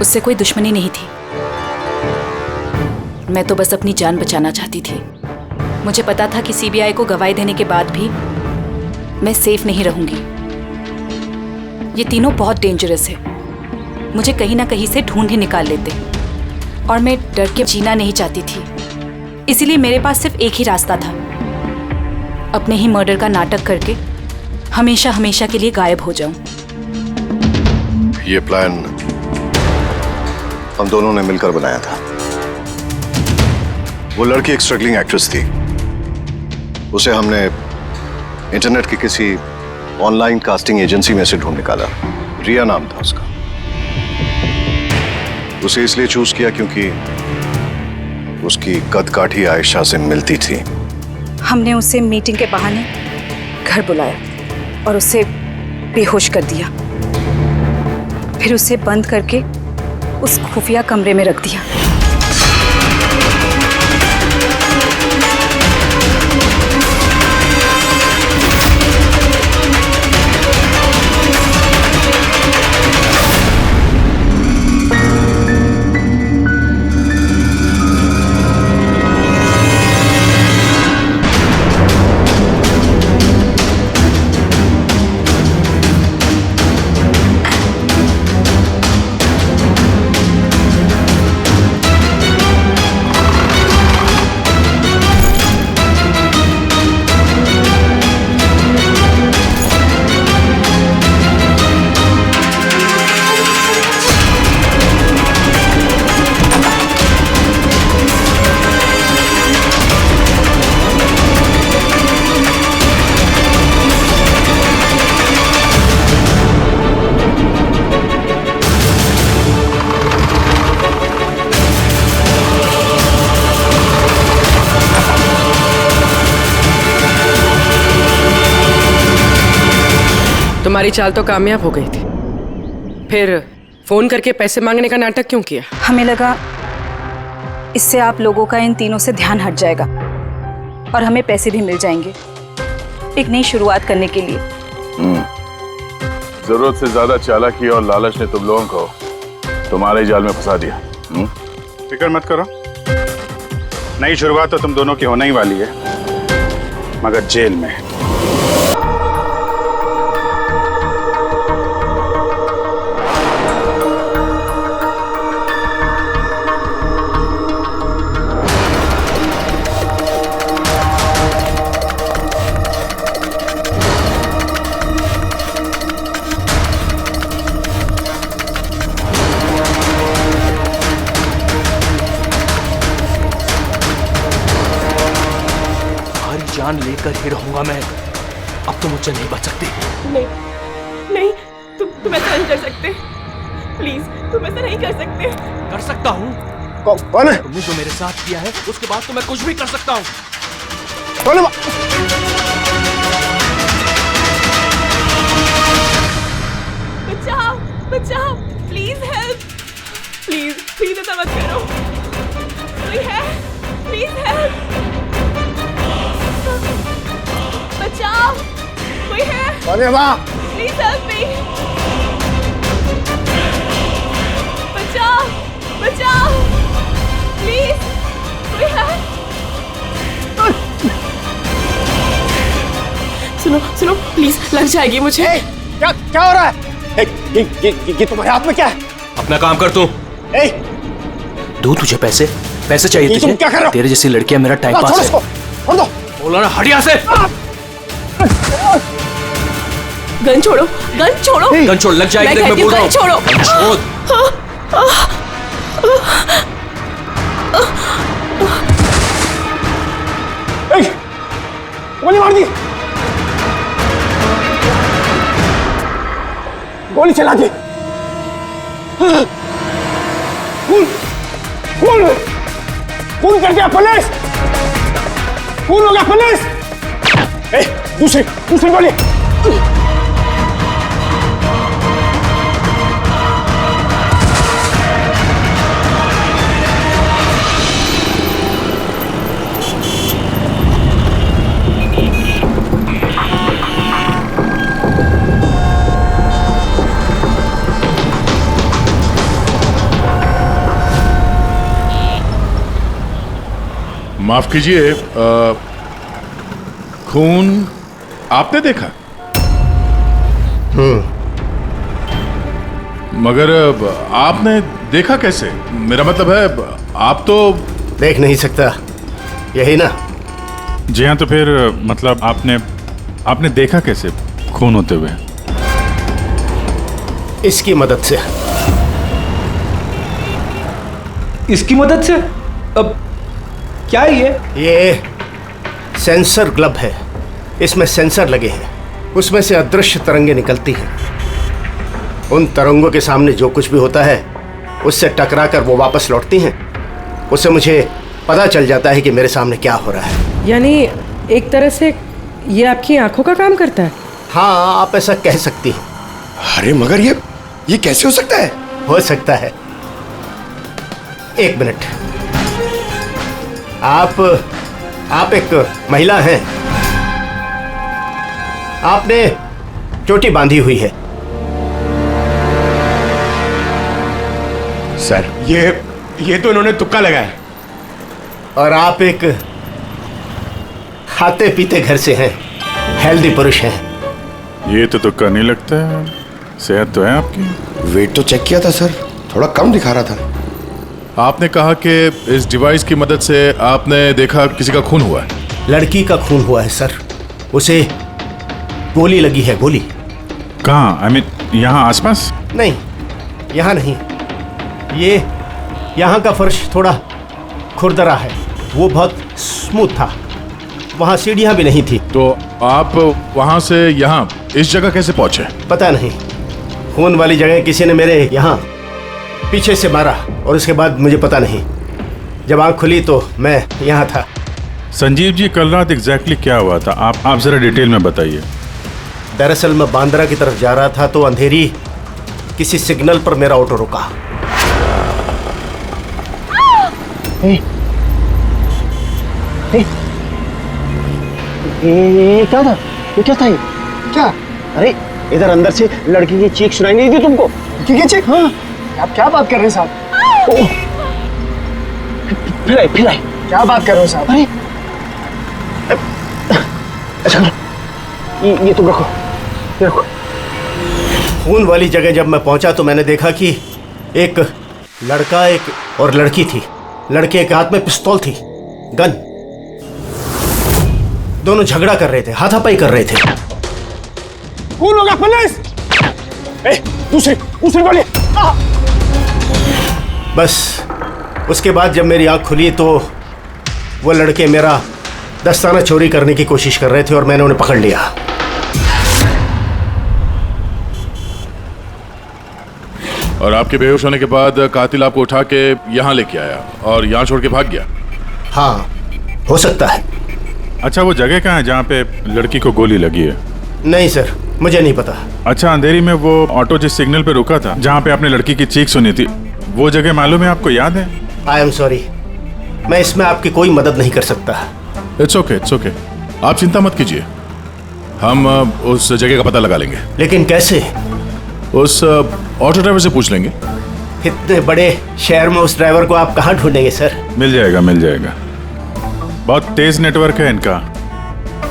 उससे कोई दुश्मनी नहीं थी। मैं तो बस अपनी जान बचाना चाहती थी। मुझे पता था कि सीबीआई को गवाही देने के बाद भी मैं सेफ नहीं रहूंगी। ये तीनों बहुत डेंजरस है, मुझे कहीं ना कहीं से ढूंढ ही निकाल लेते, और मैं डर के जीना नहीं चाहती थी। इसीलिए मेरे पास सिर्फ एक ही रास्ता था, अपने ही मर्डर का नाटक करके हमेशा हमेशा के लिए गायब हो जाऊं। ये प्लान हम दोनों ने मिलकर बनाया था। वो लड़की एक स्ट्रगलिंग एक्ट्रेस थी, उसे हमने इंटरनेट की किसी ऑनलाइन कास्टिंग एजेंसी में से ढूंढ निकाला। रिया नाम था उसका। उसे इसलिए चूज किया क्योंकि उसकी कदकाठी आयशा से मिलती थी। हमने उसे मीटिंग के बहाने घर बुलाया और उसे बेहोश कर दिया, फिर उसे बंद करके उस खुफिया कमरे में रख दिया। हमारी चाल तो कामयाब हो गई थी, फिर फोन करके पैसे मांगने का नाटक क्यों किया? हमें लगा इससे आप लोगों का इन तीनों से ध्यान हट जाएगा और हमें पैसे भी मिल जाएंगे एक नई शुरुआत करने के लिए। जरूरत से ज्यादा चालाकी और लालच ने तुम लोगों को तुम्हारे जाल में फंसा दिया। फिक्र मत करो, नई शुरुआत तो तुम दोनों की होने ही वाली है, मगर जेल में। जान लेकर ही रहूंगा मैं, अब तो मुझसे नहीं बच सकती। नहीं नहीं, तुम ऐसा नहीं कर सकते, प्लीज तुम ऐसा नहीं कर सकते। कर सकता हूँ। कौन है? तुमने जो मेरे साथ किया है उसके बाद तो मैं कुछ भी कर सकता हूँ। कौन है? बचाओ बचाओ, प्लीज हेल्प, प्लीज ऐसा मत करो, कोई है? प्लीज हेल्प, बचाओ, कोई है? कौन है वहाँ? प्लीज हेल्प मी, बचाओ बचाओ, प्लीज, कोई है? सुनो सुनो, प्लीज, लग जाएगी मुझे। क्या हो रहा है? ये तुम्हारे हाथ में क्या है? अपना काम कर तू। दो तुझे पैसे चाहिए तुझे? क्या कर रहे हो? तेरे जैसी लड़कियां मेरा टाइम पास है। बोला ना, हट यहाँ से। गन छोड़ो, गन छोड़ो, गन छोड़, लग जाएगी। मैं बोल रहा हूँ, छोड़ो, छोड़। गोली मार दी, गोली चला दी। खून कर दिया पुलिस, खून हो गया पुलिस। दूसरी गोली। माफ कीजिए, खून आपने देखा? मगर आपने देखा कैसे? मेरा मतलब है आप तो देख नहीं सकता, यही ना? जी हाँ, तो फिर मतलब आपने देखा कैसे खून होते हुए? इसकी मदद से। इसकी मदद से? अब क्या है ये सेंसर ग्लब है, इसमें सेंसर लगे हैं, उसमें से अदृश्य तरंगें निकलती हैं। उन तरंगों के सामने जो कुछ भी होता है उससे टकराकर वो वापस लौटती हैं। उससे मुझे पता चल जाता है कि मेरे सामने क्या हो रहा है। यानी एक तरह से ये आपकी आंखों का काम करता है? हाँ, आप ऐसा कह सकती हैं। अरे मगर ये कैसे हो सकता है? हो सकता है। एक मिनट, आप एक महिला हैं, आपने चोटी बांधी हुई है। सर ये तो इन्होंने तुक्का लगाया। और आप एक खाते पीते घर से हैं, हेल्दी पुरुष हैं। ये तो तुक्का नहीं लगता है, सेहत तो है आपकी। वेट तो चेक किया था सर, थोड़ा कम दिखा रहा था। आपने कहा कि इस डिवाइस की मदद से आपने देखा किसी का खून हुआ है। लड़की का खून हुआ है सर, उसे गोली लगी है। गोली कहाँ? आई मीन यहाँ आसपास? नहीं, यहाँ नहीं। ये यहाँ का फर्श थोड़ा खुरदरा है, वो बहुत स्मूथ था, वहाँ सीढ़ियाँ भी नहीं थी। तो आप वहाँ से यहाँ इस जगह कैसे पहुँचे? पता नहीं, खून वाली जगह किसी ने मेरे यहाँ पीछे से मारा और उसके बाद मुझे पता नहीं। जब आँख खुली तो मैं यहाँ था। संजीव जी, कल रात एग्जैक्टली क्या हुआ था? आप जरा डिटेल में बताइए। दरअसल मैं बांद्रा की तरफ जा रहा था तो अंधेरी किसी सिग्नल पर मेरा ऑटो रुका। ये क्या था? ये क्या था? ये क्या? अरे इधर अंदर से लड़की की चीख सुनाई नहीं दी तुमको? लड़की की चीख? हाँ। आप क्या बात कर रहे हैं साहब? फिर आई। क्या बात कर रहे हो साहब? अरे अच्छा ये तुम रखो, ये रखो। खून वाली जगह जब मैं पहुंचा तो मैंने देखा कि एक लड़का और लड़की थी। लड़के के हाथ में पिस्तौल थी, गन। दोनों झगड़ा कर रहे थे, हाथापाई कर रहे थे। कौन होगा? पुलिस! दूसरी गोली! बस उसके बाद जब मेरी आंख खुली तो वो लड़के मेरा दस्ताना चोरी करने की कोशिश कर रहे थे और मैंने उन्हें पकड़ लिया। और आपके बेहोश होने के बाद कातिल आपको उठा के यहाँ लेके आया और यहाँ छोड़ के भाग गया? हाँ, हो सकता है। अच्छा, वो जगह कहाँ है जहाँ पे लड़की को गोली लगी है? नहीं सर, मुझे नहीं पता। अच्छा, अंधेरी में वो ऑटो जिस सिग्नल पे रुका था, जहाँ पे आपने लड़की की चीख सुनी थी, वो जगह मालूम है आपको? याद है? आई एम सॉरी, मैं इसमें आपकी कोई मदद नहीं कर सकता। इट्स ओके, आप चिंता मत कीजिए, हम उस जगह का पता लगा लेंगे। लेकिन कैसे? उस ऑटो ड्राइवर से पूछ लेंगे। इतने बड़े शहर में उस ड्राइवर को आप कहाँ ढूंढेंगे सर? मिल जाएगा। बहुत तेज नेटवर्क है इनका,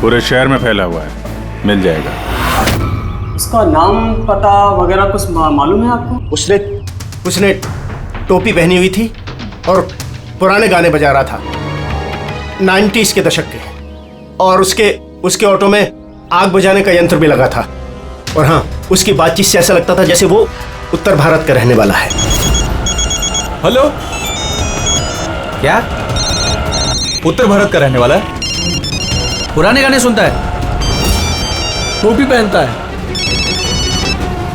पूरे शहर में फैला हुआ है, मिल जाएगा। इसका नाम पता वगैरह कुछ मालूम है आपको? उसने टोपी पहनी हुई थी और पुराने गाने बजा रहा था, 90s के दशक के। और उसके ऑटो में आग बुझाने का यंत्र भी लगा था। और हाँ, उसकी बातचीत से ऐसा लगता था जैसे वो उत्तर भारत का रहने वाला है। हेलो, क्या उत्तर भारत का रहने वाला है? पुराने गाने सुनता है, टोपी पहनता है,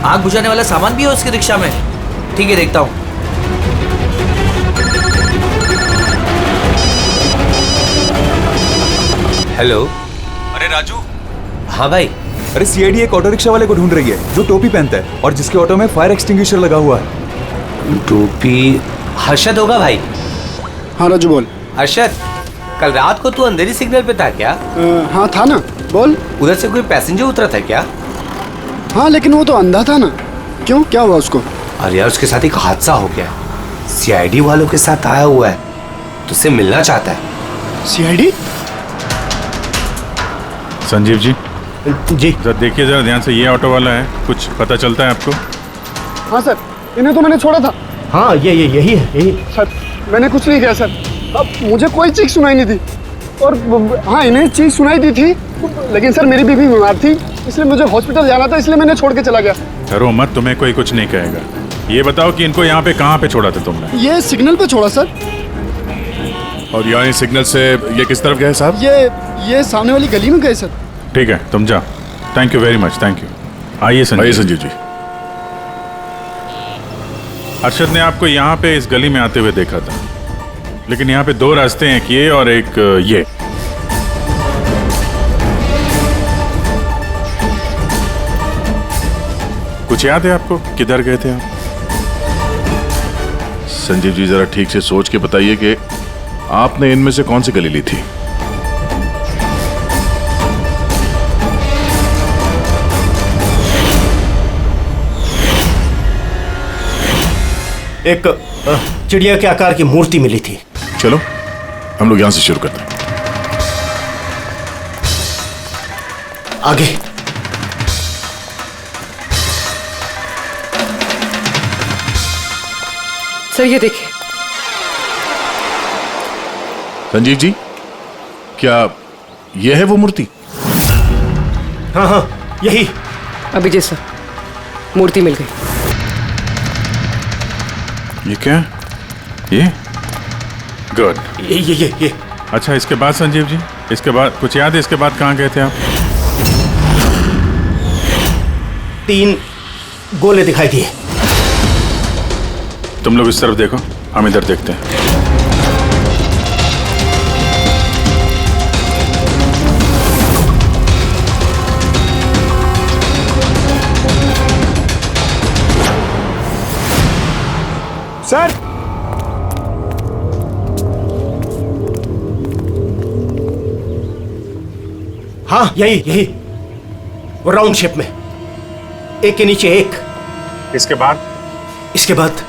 आग बुझाने वाला सामान भी है उसकी रिक्शा में। ठीक है, देखता हूँ। हेलो। अरे राजू। हाँ भाई। अरे सीआईडी एक ऑटो रिक्शा वाले को ढूंढ रही है जो टोपी पहनता है और जिसके ऑटो में फायर एक्सटिंग्विशर लगा हुआ है। टोपी हर्षद होगा भाई। हाँ राजू बोल। हर्षद, कल रात को तू अंधेरी सिग्नल पे था क्या? हाँ था ना, बोल। उधर से कोई पैसेंजर उतरा था क्या? हाँ, लेकिन वो तो अंधा था ना। क्यों, क्या हुआ उसको? अरे यार, उसके साथ एक हादसा हो गया। सीआईडी वालों के साथ आया हुआ है, तुझसे मिलना चाहता है। सीआईडी? संजीव जी। जी जरा देखिए, जरा ध्यान से, ये ऑटो वाला है, कुछ पता चलता है आपको? हाँ सर, इन्हें तो मैंने छोड़ा था। हाँ, यही है। सर, मैंने कुछ नहीं किया सर। अब मुझे कोई चीख सुनाई नहीं थी। और हाँ, इन्हें चीख सुनाई दी थी, लेकिन सर मेरी बीवी बीमार थी, इसलिए मुझे हॉस्पिटल जाना था, इसलिए मैंने छोड़ के चला गया। डरो मत, तुम्हें कोई कुछ नहीं कहेगा। ये बताओ कि इनको यहाँ पे कहाँ पे छोड़ा था तुमने? ये सिग्नल पे छोड़ा सर। और यहाँ सिग्नल से ये किस तरफ गए साहब? ये सामने वाली गली में गए सर। ठीक है, तुम जाओ। Thank you very much, thank you. आइए संजीव जी। अरशद ने आपको यहाँ पे इस गली में आते हुए देखा था, लेकिन यहाँ पे दो रास्ते हैं, एक ये और एक ये। कुछ याद है आपको, किधर गए थे आप? संजीव जी, जरा ठीक से सोच के बताइए कि आपने इनमें से कौन सी गली ली थी? एक चिड़िया के आकार की मूर्ति मिली थी। चलो हम लोग यहां से शुरू करते हैं। आगे। सर ये देखिए। संजीव जी, क्या यह है वो मूर्ति? हाँ, यही। अभिजीत सर, मूर्ति मिल गई। ये क्या? ये गुड। ये अच्छा, इसके बाद संजीव जी, इसके बाद कुछ याद है? इसके बाद कहाँ गए थे आप? 3 गोले दिखाई दिए। तुम लोग इस तरफ देखो, हम इधर देखते हैं। सर हाँ यही वो राउंड शेप में, एक के नीचे एक। इसके बाद इसके बाद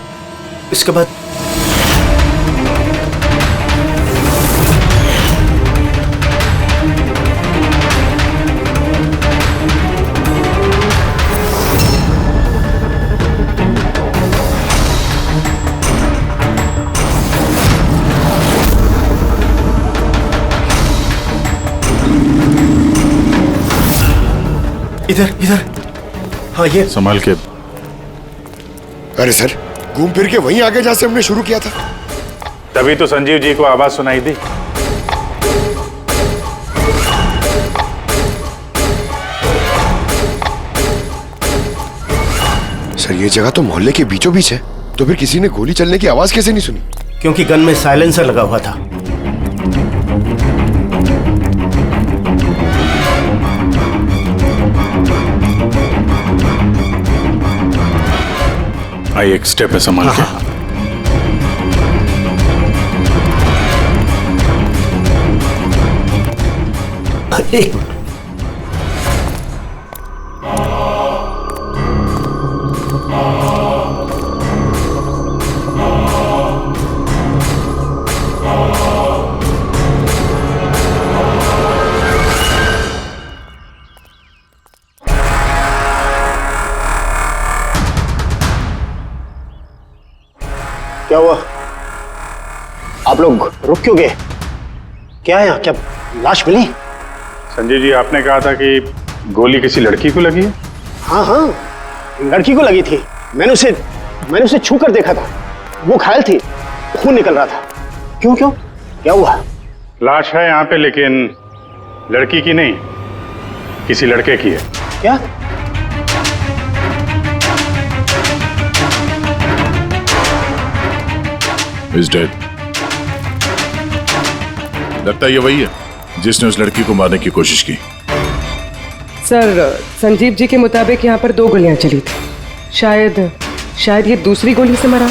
इधर हाँ ये संभाल के। अरे सर, घूम फिर के वहीं आगे जहां से हमने शुरू किया था। तभी तो संजीव जी को आवाज सुनाई दी। सर ये जगह तो मोहल्ले के बीचों बीच है, तो फिर किसी ने गोली चलने की आवाज कैसे नहीं सुनी? क्योंकि गन में साइलेंसर लगा हुआ था। आई एक स्टेप है, संभाल के। एक क्या हुआ? आप लोग रुक क्यों गए? क्या है यहाँ? क्या लाश मिली? संजीव जी, आपने कहा था कि गोली किसी लड़की को लगी है। हाँ लड़की को लगी थी। मैंने उसे छू कर देखा था, वो घायल थी, खून निकल रहा था। क्यों क्या हुआ? लाश है यहाँ पे, लेकिन लड़की की नहीं, किसी लड़के की है। क्या? Is dead. लगता है ये वही है जिसने उस लड़की को मारने की कोशिश की। सर संजीव जी के मुताबिक यहाँ पर 2 गोलियां चली थी। शायद ये दूसरी गोली से मरा।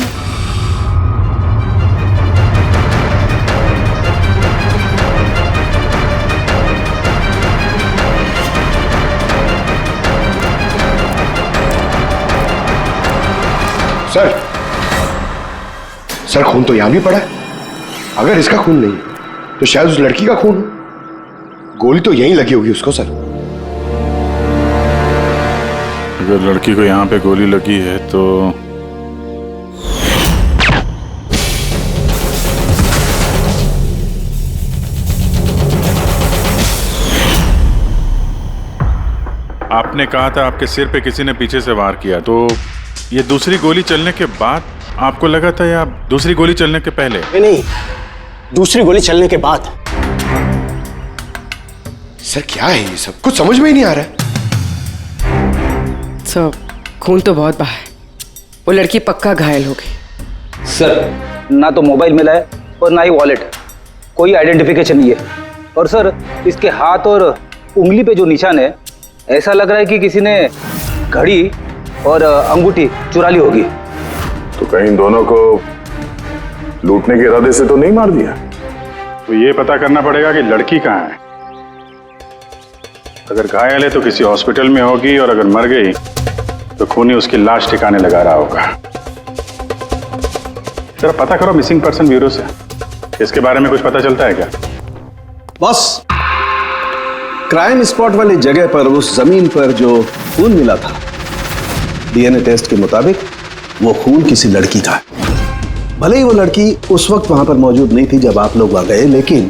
सर खून तो यहां भी पड़ा है। अगर इसका खून नहीं तो शायद उस लड़की का खून हो। गोली तो यहीं लगी होगी उसको। सर अगर लड़की को यहाँ पे गोली लगी है तो आपने कहा था आपके सिर पे किसी ने पीछे से वार किया, तो ये दूसरी गोली चलने के बाद आपको लगा था या दूसरी गोली चलने के पहले? नहीं, दूसरी गोली चलने के बाद। सर क्या है ये सब? कुछ समझ में ही नहीं आ रहा है। सर खून तो बहुत बहा है, वो लड़की पक्का घायल हो गई। सर ना तो मोबाइल मिला है और ना ही वॉलेट, कोई आइडेंटिफिकेशन नहीं है। और सर इसके हाथ और उंगली पे जो निशान है, ऐसा लग रहा है कि किसी ने घड़ी और अंगूठी चुरा ली होगी। तो कहीं दोनों को लूटने के इरादे से तो नहीं मार दिया? तो ये पता करना पड़ेगा कि लड़की कहाँ है। अगर घायल है तो किसी हॉस्पिटल में होगी, और अगर मर गई तो खूनी उसकी लाश ठिकाने लगा रहा होगा। जरा पता करो मिसिंग पर्सन ब्यूरो से, इसके बारे में कुछ पता चलता है क्या? बॉस, क्राइम स्पॉट वाली जगह पर उस जमीन पर जो खून मिला था, डीएनए टेस्ट के मुताबिक वो खून किसी लड़की का है। भले ही वो लड़की उस वक्त वहां पर मौजूद नहीं थी जब आप लोग वहां गए, लेकिन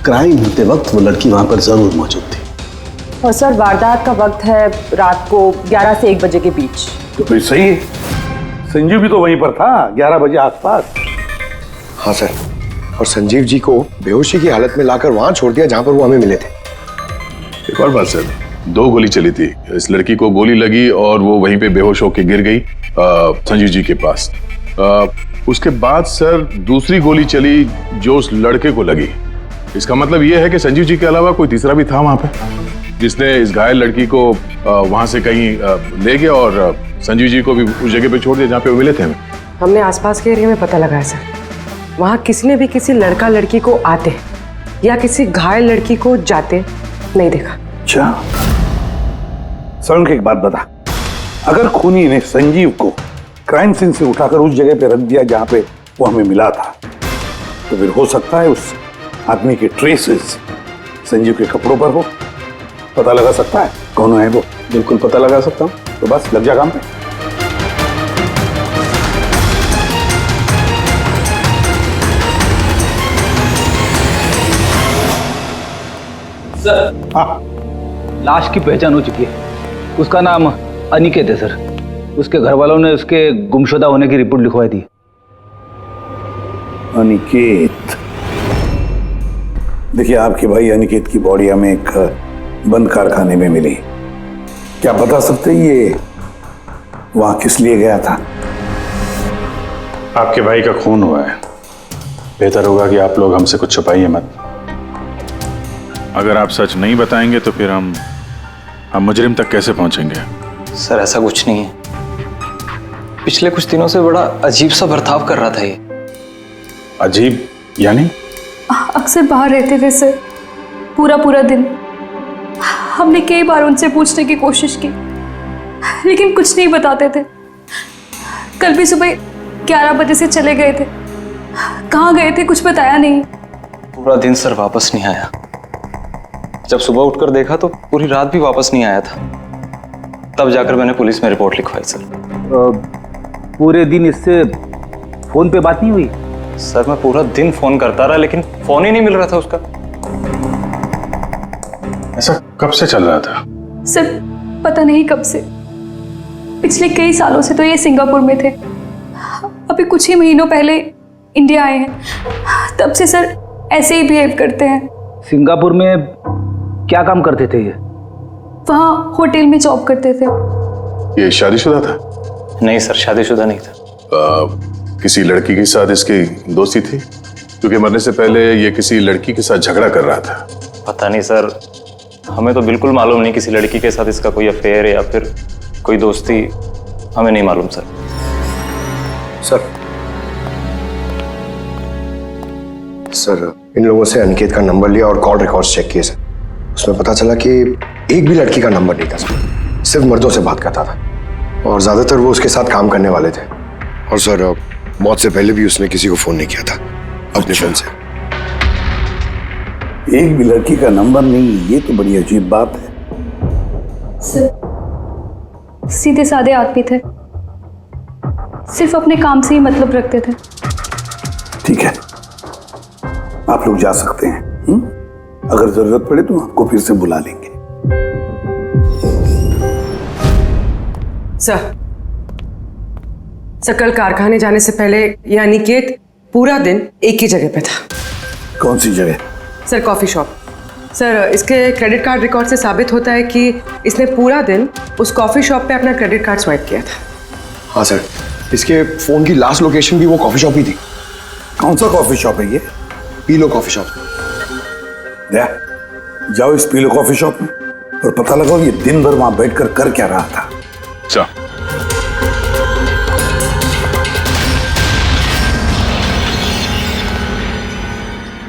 क्राइम होते वक्त वो लड़की वहां पर जरूर मौजूद थी। और सर वारदात का वक्त है रात को 11 से 1 बजे के बीच। तो फिर सही है, संजीव भी तो वहीं पर था 11 बजे आसपास। हाँ सर, और संजीव जी को बेहोशी की हालत में लाकर वहां छोड़ दिया जहां पर वो हमें मिले थे। एक और बात सर, 2 गोली चली थी। इस लड़की को गोली लगी और वो वहीं पे बेहोश होकर गिर गई संजीव जी के पास। उसके बाद सर दूसरी गोली चली जो उस लड़के को लगी। इसका मतलब ये है कि संजीव जी के अलावा कोई तीसरा भी था वहां पे, जिसने इस घायल लड़की को वहां से कहीं ले गया और संजीव जी को भी उस जगह पे छोड़ दिया जहां पे वो मिले थे हमें। हमने आसपास के एरिया में पता लगाया सर, वहाँ किसी ने भी किसी लड़का लड़की को आते या किसी घायल लड़की को जाते नहीं देखा। अच्छा सर, एक बात बता, अगर खूनी ने संजीव को क्राइम सीन से उठाकर उस जगह पे रख दिया जहां पे वो हमें मिला था, तो फिर हो सकता है उस आदमी के ट्रेसेस संजीव के कपड़ों पर हो। पता लगा सकता है कौन है वो? बिल्कुल पता लगा सकता हूँ। तो बस लग जा काम पे। सर, हाँ, लाश की पहचान हो चुकी है। उसका नाम अनिकेत है सर। उसके घर वालों ने उसके गुमशुदा होने की रिपोर्ट लिखवाई थी। अनिकेत, देखिए आपके भाई अनिकेत की बॉडी हमें एक बंद कारखाने में मिली। क्या बता सकते ये वहां किस लिए गया था? आपके भाई का खून हुआ है, बेहतर होगा कि आप लोग हमसे कुछ छुपाइए मत। अगर आप सच नहीं बताएंगे तो फिर हम मुजरिम तक कैसे पहुंचेंगे? सर ऐसा कुछ नहीं है, पिछले कुछ दिनों से बड़ा अजीब सा बर्ताव कर रहा था ये। अजीब यानी? अक्सर बाहर रहते थे सर, पूरा दिन। हमने कई बार उनसे पूछने की कोशिश की, लेकिन कुछ नहीं बताते थे। कल भी सुबह 11 बजे से चले गए थे। कहाँ गए थे कुछ बताया नहीं। पूरा दिन सर वापस नहीं आया। जब सुबह उठकर देखा तो पूरी रात भी वापस नहीं आया था। तब जाकर मैंने पुलिस में रिपोर्ट लिखवाई सर। पूरे दिन इससे फोन पे बात नहीं हुई? सर मैं पूरा दिन फोन करता रहा, लेकिन फोन ही नहीं मिल रहा था उसका। ऐसा कब से चल रहा था? सर पता नहीं कब से, पिछले कई सालों से तो ये सिंगापुर में थे। अभी कुछ ही महीनों पहले इंडिया आए हैं, तब से सर ऐसे ही बिहेव करते हैं। सिंगापुर में क्या काम करते थे ये? वहाँ होटल में जॉब करते थे। ये शादीशुदा था? नहीं सर, शादीशुदा नहीं था। किसी लड़की के साथ इसकी दोस्ती थी? क्योंकि मरने से पहले ये किसी लड़की के साथ झगड़ा कर रहा था। पता नहीं सर, हमें तो बिल्कुल मालूम नहीं किसी लड़की के साथ इसका कोई अफेयर है या फिर कोई दोस्ती, हमें नहीं मालूम सर। सर इन लोगों से अनिकेत का नंबर लिया और कॉल रिकॉर्ड्स चेक किए सर। उसमें पता चला कि एक भी लड़की का नंबर नहीं था सर, सिर्फ मर्दों से बात करता था और ज्यादातर वो उसके साथ काम करने वाले थे। और सर मौत से पहले भी उसने किसी को फोन नहीं किया था अपने फोन से। एक भी लड़की का नंबर नहीं, ये तो बड़ी अजीब बात है। सर सीधे साधे आदमी थे, सिर्फ अपने काम से ही मतलब रखते थे। ठीक है, आप लोग जा सकते हैं। अगर जरूरत पड़े तो आपको फिर से बुला लेंगे। सर कल कारखाने जाने से पहले ये अनिकेत पूरा दिन एक ही जगह पे था। कौन सी जगह? Sir coffee shop. सर इसके क्रेडिट कार्ड रिकॉर्ड से साबित होता है कि इसने पूरा दिन उस कॉफी शॉप पे अपना क्रेडिट कार्ड स्वाइप किया था। हाँ सर, इसके फोन की लास्ट लोकेशन भी वो कॉफी शॉप ही थी। कौन सा कॉफी शॉप है ये? पीलो कॉफी शॉप। जाओ इस पीलो कॉफी शॉप में और पता लगाओ ये दिन भर वहां बैठकर कर क्या रहा था। अच्छा।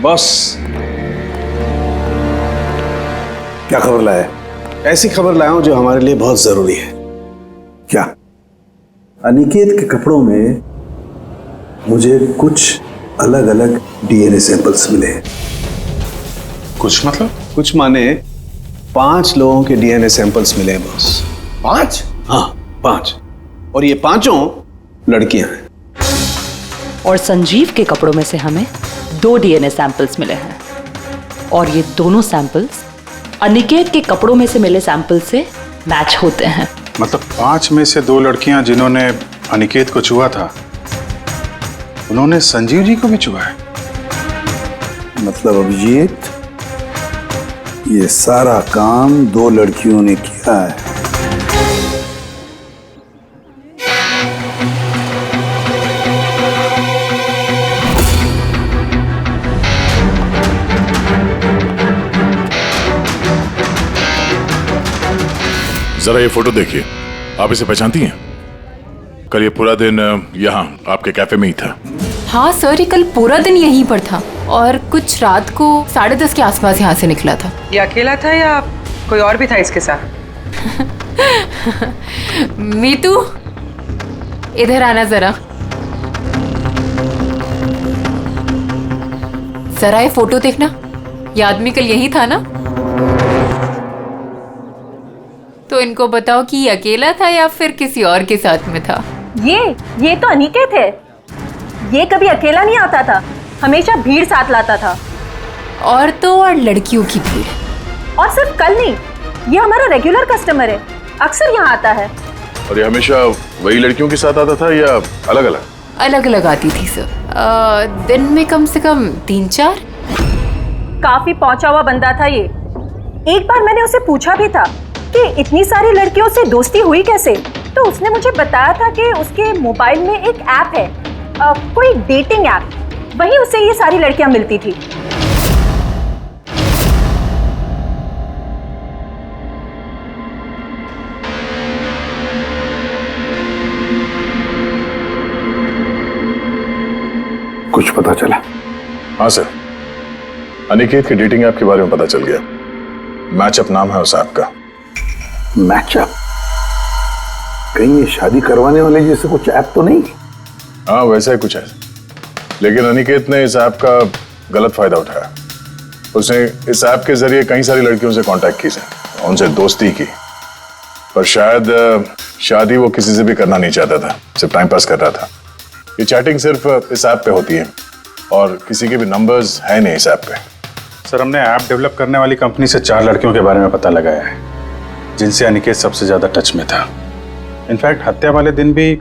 बॉस, क्या खबर लाया? ऐसी खबर लाया हूं जो हमारे लिए बहुत जरूरी है। क्या? अनिकेत के कपड़ों में मुझे कुछ अलग अलग डीएनए सैंपल्स मिले। कुछ मतलब? कुछ माने 5 लोगों के डीएनए सैंपल्स मिले हैं बॉस। 5? हाँ 5, और ये 5 लड़कियां हैं। और संजीव के कपड़ों में से हमें 2 डीएनए सैंपल्स मिले हैं, और ये दोनों सैंपल्स अनिकेत के कपड़ों में से मिले सैंपल से मैच होते हैं। मतलब 5 में से 2 लड़कियां जिन्होंने अनिकेत को छुआ था, उन्होंने संजीव जी को भी छुआ है। मतलब अभिजीत, ये सारा काम 2 लड़कियों ने किया है। जरा ये फोटो देखिए, आप इसे पहचानती हैं? कल ये पूरा दिन यहाँ आपके कैफे में ही था? हाँ सर, ये कल पूरा दिन यहीं पर था और कुछ रात को 10:30 के आसपास यहाँ से निकला था। ये अकेला था या कोई और भी था इसके साथ? मीतू, इधर आना जरा। जरा ये फोटो देखना, ये आदमी कल यही था ना? तो इनको बताओ कि ये अकेला था या फिर किसी और के साथ में था। ये तो अनिकेत है। ये कभी अकेला नहीं आता था, हमेशा भीड़ साथ लाता था। औरतों और लड़कियों की भीड़। और सिर्फ कल नहीं, ये हमारा रेगुलर कस्टमर है, अक्सर यहाँ आता है। और ये हमेशा वही लड़कियों के साथ आता था या अलग अलग? अलग अलग आती थी सर, दिन में कम से कम 3-4। काफी पहुंचा हुआ बंदा था ये। एक बार मैंने उसे पूछा भी था कि इतनी सारी लड़कियों से दोस्ती हुई कैसे, तो उसने मुझे बताया था कि उसके मोबाइल में एक ऐप है, कोई डेटिंग ऐप, वहीं उसे ये सारी लड़कियां मिलती थी। कुछ पता चला? हाँ सर, अनिकेत के डेटिंग ऐप के बारे में पता चल गया। मैचअप नाम है उस ऐप का। मैचअप? कहीं ये शादी करवाने वाले जैसे कुछ ऐप तो नहीं? हाँ वैसा ही कुछ है, लेकिन अनिकेत ने इस ऐप का गलत फायदा उठाया। उसने इस ऐप के जरिए कई सारी लड़कियों से कांटेक्ट की, उनसे दोस्ती की, पर शायद शादी वो किसी से भी करना नहीं चाहता था, सिर्फ टाइम पास कर रहा था। ये चैटिंग सिर्फ इस ऐप पे होती है और किसी के भी नंबर्स है नहीं इस ऐप पे। सर, हमने ऐप डेवलप करने वाली कंपनी से 4 लड़कियों के बारे में पता लगाया है जिनसे अनिकेत सबसे ज्यादा टच में था। इनफैक्ट हत्या वाले दिन भी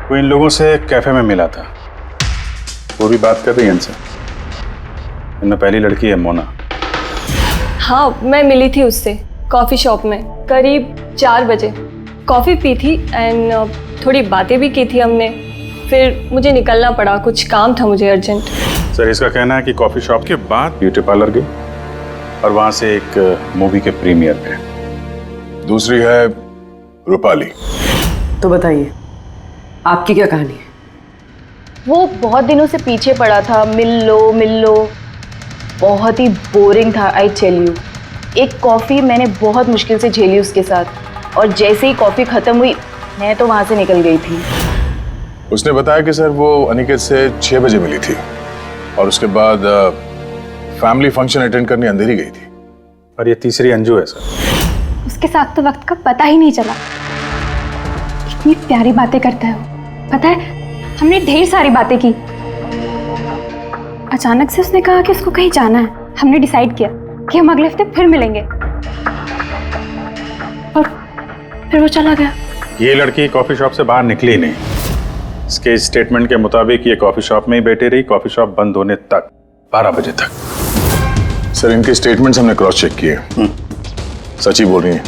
वो इन लोगों से कैफे में मिला था। वो भी बात कर रही है इनसे। इनमें पहली लड़की है मोना। हाँ, मैं मिली थी उससे कॉफ़ी शॉप में करीब 4 बजे। कॉफ़ी पी थी एंड थोड़ी बातें भी की थी हमने। फिर मुझे निकलना पड़ा, कुछ काम था मुझे अर्जेंट। सर, इसका कहना है कि कॉफ़ी शॉप के बाद ब्यूटी पार्लर गई और वहाँ से एक मूवी के प्रीमियर पे। दूसरी है रूपाली। तो बताइए, आपकी क्या कहानी है? वो बहुत दिनों से पीछे पड़ा था, मिल लो। बहुत ही बोरिंग था, आई टेल यू। एक कॉफ़ी मैंने बहुत मुश्किल से झेली उसके साथ, और जैसे ही कॉफ़ी ख़त्म हुई मैं तो वहाँ से निकल गई थी। उसने बताया कि सर वो अनिकेत से 6 बजे मिली थी और उसके बाद फैमिली फंक्शन अटेंड करने अंधेरी गई थी। और ये तीसरी अंजू है सर। उसके साथ तो वक्त का पता ही नहीं चला। कितनी प्यारी बातें करता है वो, पता है हमने ढेर सारी बातें की। अचानक से उसने कहा कि उसको कहीं जाना है। हमने डिसाइड किया कि हम अगले हफ्ते फिर मिलेंगे, और फिर वो चला गया। ये लड़की कॉफी शॉप से बाहर निकली नहीं। इसके स्टेटमेंट के मुताबिक ये कॉफी शॉप में ही बैठी रही, कॉफी शॉप बंद होने तक, 12 बजे तक। सर, इनके स्टेटमेंट्स हमने क्रॉस चेक किए, सच ही बोल रही हैं।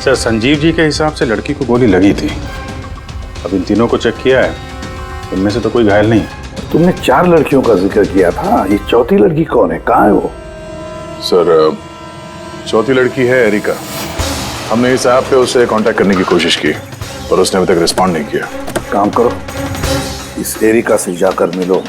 सर, संजीव जी के हिसाब से लड़की को गोली लगी थी। अब इन तीनों को चेक किया है, इनमें से तो कोई घायल नहीं। तुमने 4 लड़कियों का जिक्र किया था, ये चौथी लड़की कौन है, कहाँ है वो? सर, चौथी लड़की है एरिका। हमने इस ऐप पे उससे कांटेक्ट करने की कोशिश की पर उसने अभी तक रिस्पॉन्ड नहीं किया। काम करो, इस एरिका से जाकर मिलो।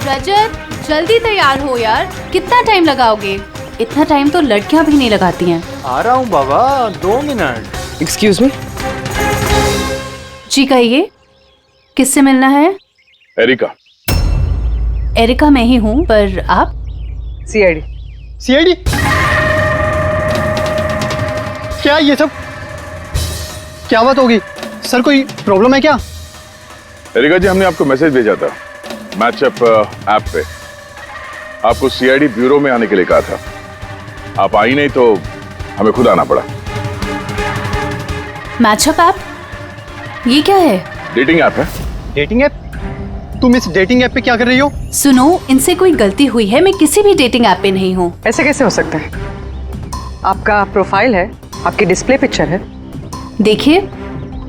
रजत, जल्दी तैयार हो यार, कितना टाइम लगाओगे? इतना टाइम तो लड़कियां भी नहीं लगाती हैं। आ रहा हूँ बाबा, 2 मिनट। Excuse me. जी कहिए, किससे मिलना है? एरिका। एरिका मैं ही हूँ, पर आप? सीआईडी। सीआईडी? क्या ये सब? क्या बात होगी सर, कोई प्रॉब्लम है क्या? एरिका जी, हमने आपको मैसेज भेजा था मैचअप ऐप पे। आपको सीआईडी ब्यूरो में आने के लिए कहा था, आप आई नहीं तो हमें खुद आना पड़ा। Matchup app? ये क्या है? डेटिंग ऐप है। Dating app? तुम इस डेटिंग ऐप पे क्या कर रही हो? सुनो, इनसे कोई गलती हुई है, मैं किसी भी डेटिंग ऐप पे नहीं हूँ। ऐसे कैसे हो सकता है? आपका प्रोफाइल है, आपकी डिस्प्ले पिक्चर है। देखिए,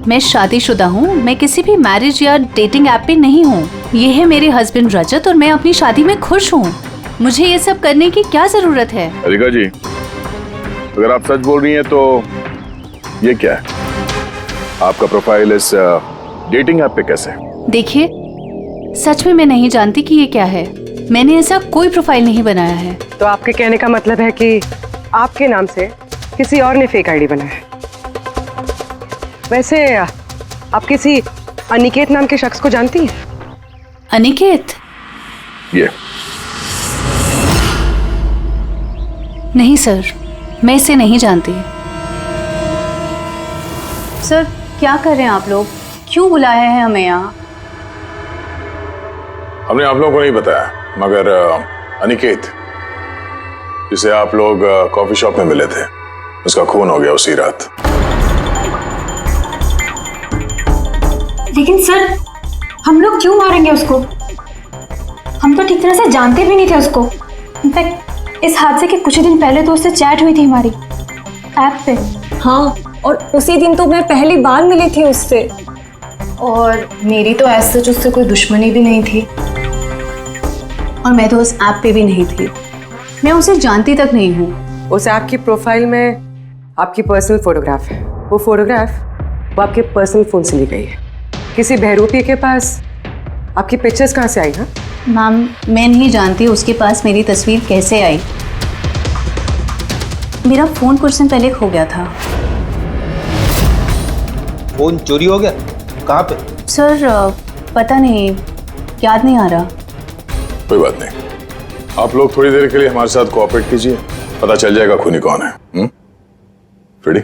मैं शादीशुदा हूँ, मैं किसी भी मैरिज या डेटिंग ऐप पे नहीं हूँ। ये है मेरे हस्बैंड रजत और मैं अपनी शादी में खुश हूँ। मुझे ये सब करने की क्या जरूरत है? अरिका जी, अगर आप सच बोल रही हैं तो ये क्या है? आपका प्रोफाइल इस डेटिंग ऐप पे कैसे? देखिए, सच में मैं नहीं जानती कि ये क्या है। मैंने ऐसा कोई प्रोफाइल नहीं बनाया है। तो आपके कहने का मतलब है कि आपके नाम से किसी और ने फेक आईडी बनाया है। वैसे आप किसी अनिकेत नाम के शख्स को जानती हैं? अनिकेत? ये नहीं सर, मैं इसे नहीं जानती। सर क्या कर रहे हैं आप लोग? क्यों बुलाए हैं हमें यहाँ? हमने आप लोगों को नहीं बताया, मगर अनिकेत, जिसे आप लोग कॉफी शॉप में मिले थे, उसका खून हो गया उसी रात। लेकिन सर, हम लोग क्यों मारेंगे उसको? हम तो ठीक तरह से जानते भी नहीं थे उसको। इनफैक्ट इस हादसे के कुछ दिन पहले तो उससे चैट हुई थी हमारी ऐप पे। हाँ, और उसी दिन तो मैं पहली बार मिली थी उससे। और मेरी तो ऐसे सच उससे कोई दुश्मनी भी नहीं थी, और मैं तो उस ऐप पे भी नहीं थी। मैं उसे जानती तक नहीं हूँ। उस ऐप की प्रोफाइल में आपकी पर्सनल फोटोग्राफ है। वो फोटोग्राफ वो आपके पर्सनल फोन से ली गई है। किसी बहरूपी के पास आपकी पिक्चर्स कहाँ से आई? हाँ मैम, मैं नहीं जानती उसके पास मेरी तस्वीर कैसे आई। मेरा फोन कुछ दिन पहले खो गया था। फोन चोरी हो गया? कहाँ पे? सर पता नहीं, याद नहीं आ रहा। कोई बात नहीं, आप लोग थोड़ी देर के लिए हमारे साथ कोऑपरेट कीजिए, पता चल जाएगा खूनी कौन है। रेडी?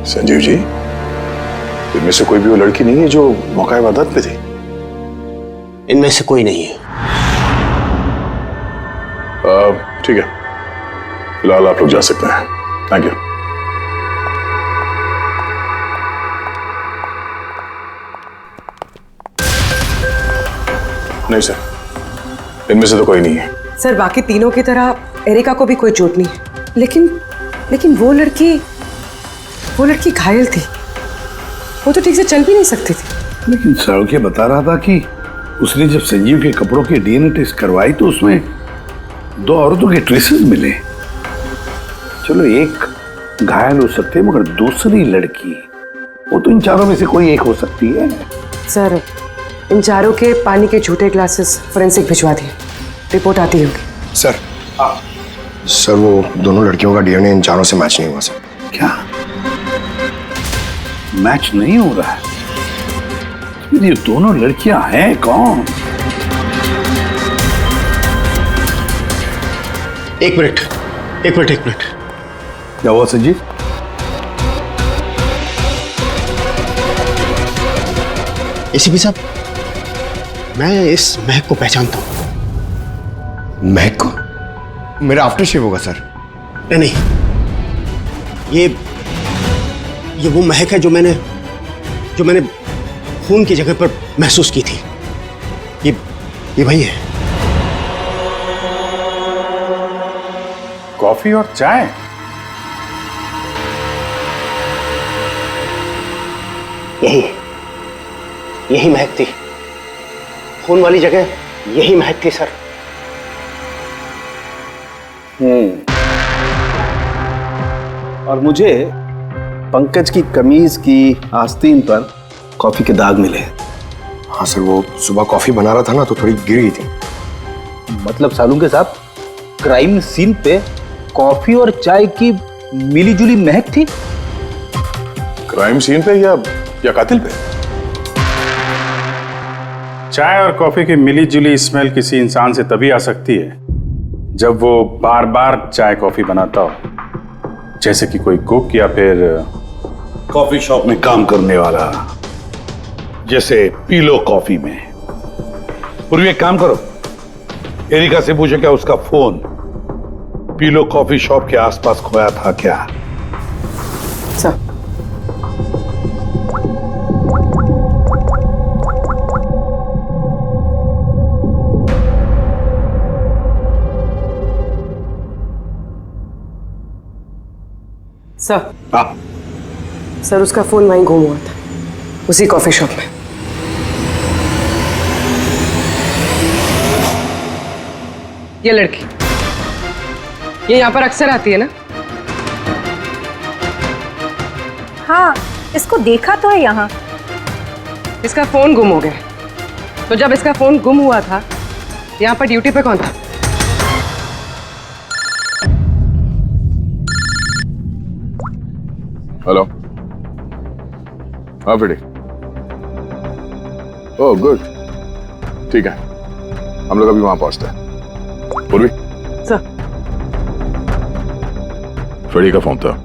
संजीव जी, इनमें से कोई भी वो लड़की नहीं है जो मौका वारदात पे थी? इनमें से कोई नहीं है। ठीक है, फिलहाल आप लोग जा सकते हैं। Thank you. नहीं सर, इनमें से तो कोई नहीं है। सर, बाकी तीनों की तरह एरिका को भी कोई चोट नहीं है, लेकिन वो लड़की घायल थी। वो तो ठीक से चल भी नहीं सकती थी। लेकिन सरोखे बता रहा था कि उसने जब संजीव के कपड़ों के डीएनए टेस्ट करवाई तो उसमें 2 औरतों के ट्रेसेस मिले। चलो एक घायल हो सकते हैं, मगर दूसरी लड़की, वो तो इन चारों में से कोई एक हो सकती है। सर, इन चारों के पानी के झूठे ग्लासेस फोरेंसिक भिजवा दिए, रिपोर्ट आती होगी। सर वो दोनों लड़कियों का डीएनए इन चारों से मैच नहीं हुआ सर। क्या मैच नहीं हो रहा है? ये दोनों लड़कियां हैं कौन? एक मिनट। क्या हुआ संजीव? एसीपी साहब, मैं इस महक को पहचानता हूं। महक को? मेरा आफ्टर शेव होगा सर। नहीं, ये वो महक है जो मैंने खून की जगह पर महसूस की थी। ये वही है। कॉफी और चाय? यही यही महक थी, खून वाली जगह यही महक थी सर। और मुझे पंकज की कमीज की आस्तीन पर कॉफी के दाग मिले। हाँ सर, वो सुबह कॉफी बना रहा था ना तो थोड़ी गिर गई थी। मतलब सालुंके साहब, क्राइम सीन पे कॉफी और चाय की मिलीजुली महक थी? क्राइम सीन पे या कातिल पे? चाय और कॉफी की मिली-जुली स्मेल किसी इंसान से तभी आ सकती है जब वो बार-बार चाय कॉफी बनाता हो, जैसे कि कोई कुक या फिर कॉफी शॉप में काम करने वाला, जैसे पीलो कॉफी में। पूर्वी एक काम करो, एरिका से पूछो क्या उसका फोन पीलो कॉफी शॉप के आसपास खोया था क्या? सर सर सर उसका फोन वहीं गुम हुआ था, उसी कॉफी शॉप में। ये लड़की ये यहाँ पर अक्सर आती है ना? हाँ, इसको देखा तो है यहाँ। इसका फोन गुम हो गया, तो जब इसका फोन गुम हुआ था यहाँ पर ड्यूटी पे कौन था? हेलो। हाँ फिर ओह गुड, ठीक है, हम लोग अभी वहां पहुंचते हैं। पूर्वी सर, फ्रेडी का फोन था,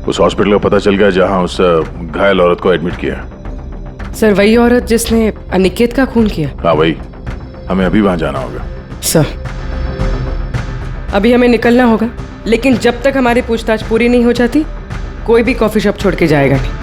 उस हॉस्पिटल का पता चल गया जहां उस घायल औरत को एडमिट किया। सर वही औरत जिसने अनिकेत का खून किया? हाँ वही, हमें अभी वहां जाना होगा। सर अभी हमें निकलना होगा, लेकिन जब तक हमारी पूछताछ पूरी नहीं हो जाती कोई भी कॉफी शॉप छोड़ के जाएगा नहीं।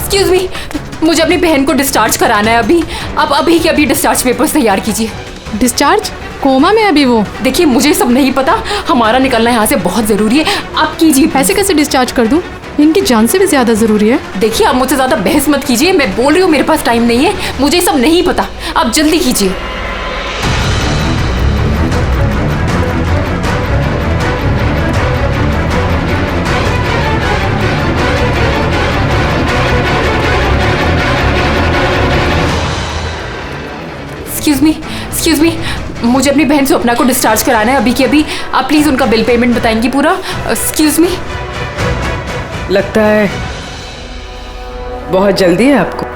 एक्सक्यूज मी, मुझे अपनी बहन को डिस्चार्ज कराना है अभी। आप अभी के अभी डिस्चार्ज पेपर्स तैयार कीजिए। डिस्चार्ज? कोमा में अभी वो? देखिए मुझे सब नहीं पता, हमारा निकलना यहाँ से बहुत ज़रूरी है, आप कीजिए। पैसे कैसे डिस्चार्ज कर दूँ? इनकी जान से भी ज़्यादा ज़रूरी है। देखिए आप मुझसे ज़्यादा बहस मत कीजिए, मैं बोल रही हूँ मेरे पास टाइम नहीं है, मुझे सब नहीं पता, आप जल्दी कीजिए। एक्सक्यूज मी, मुझे अपनी बहन स्वप्ना को डिस्चार्ज कराना है अभी के अभी। आप प्लीज उनका बिल पेमेंट बताएंगी पूरा? Excuse me. लगता है बहुत जल्दी है आपको।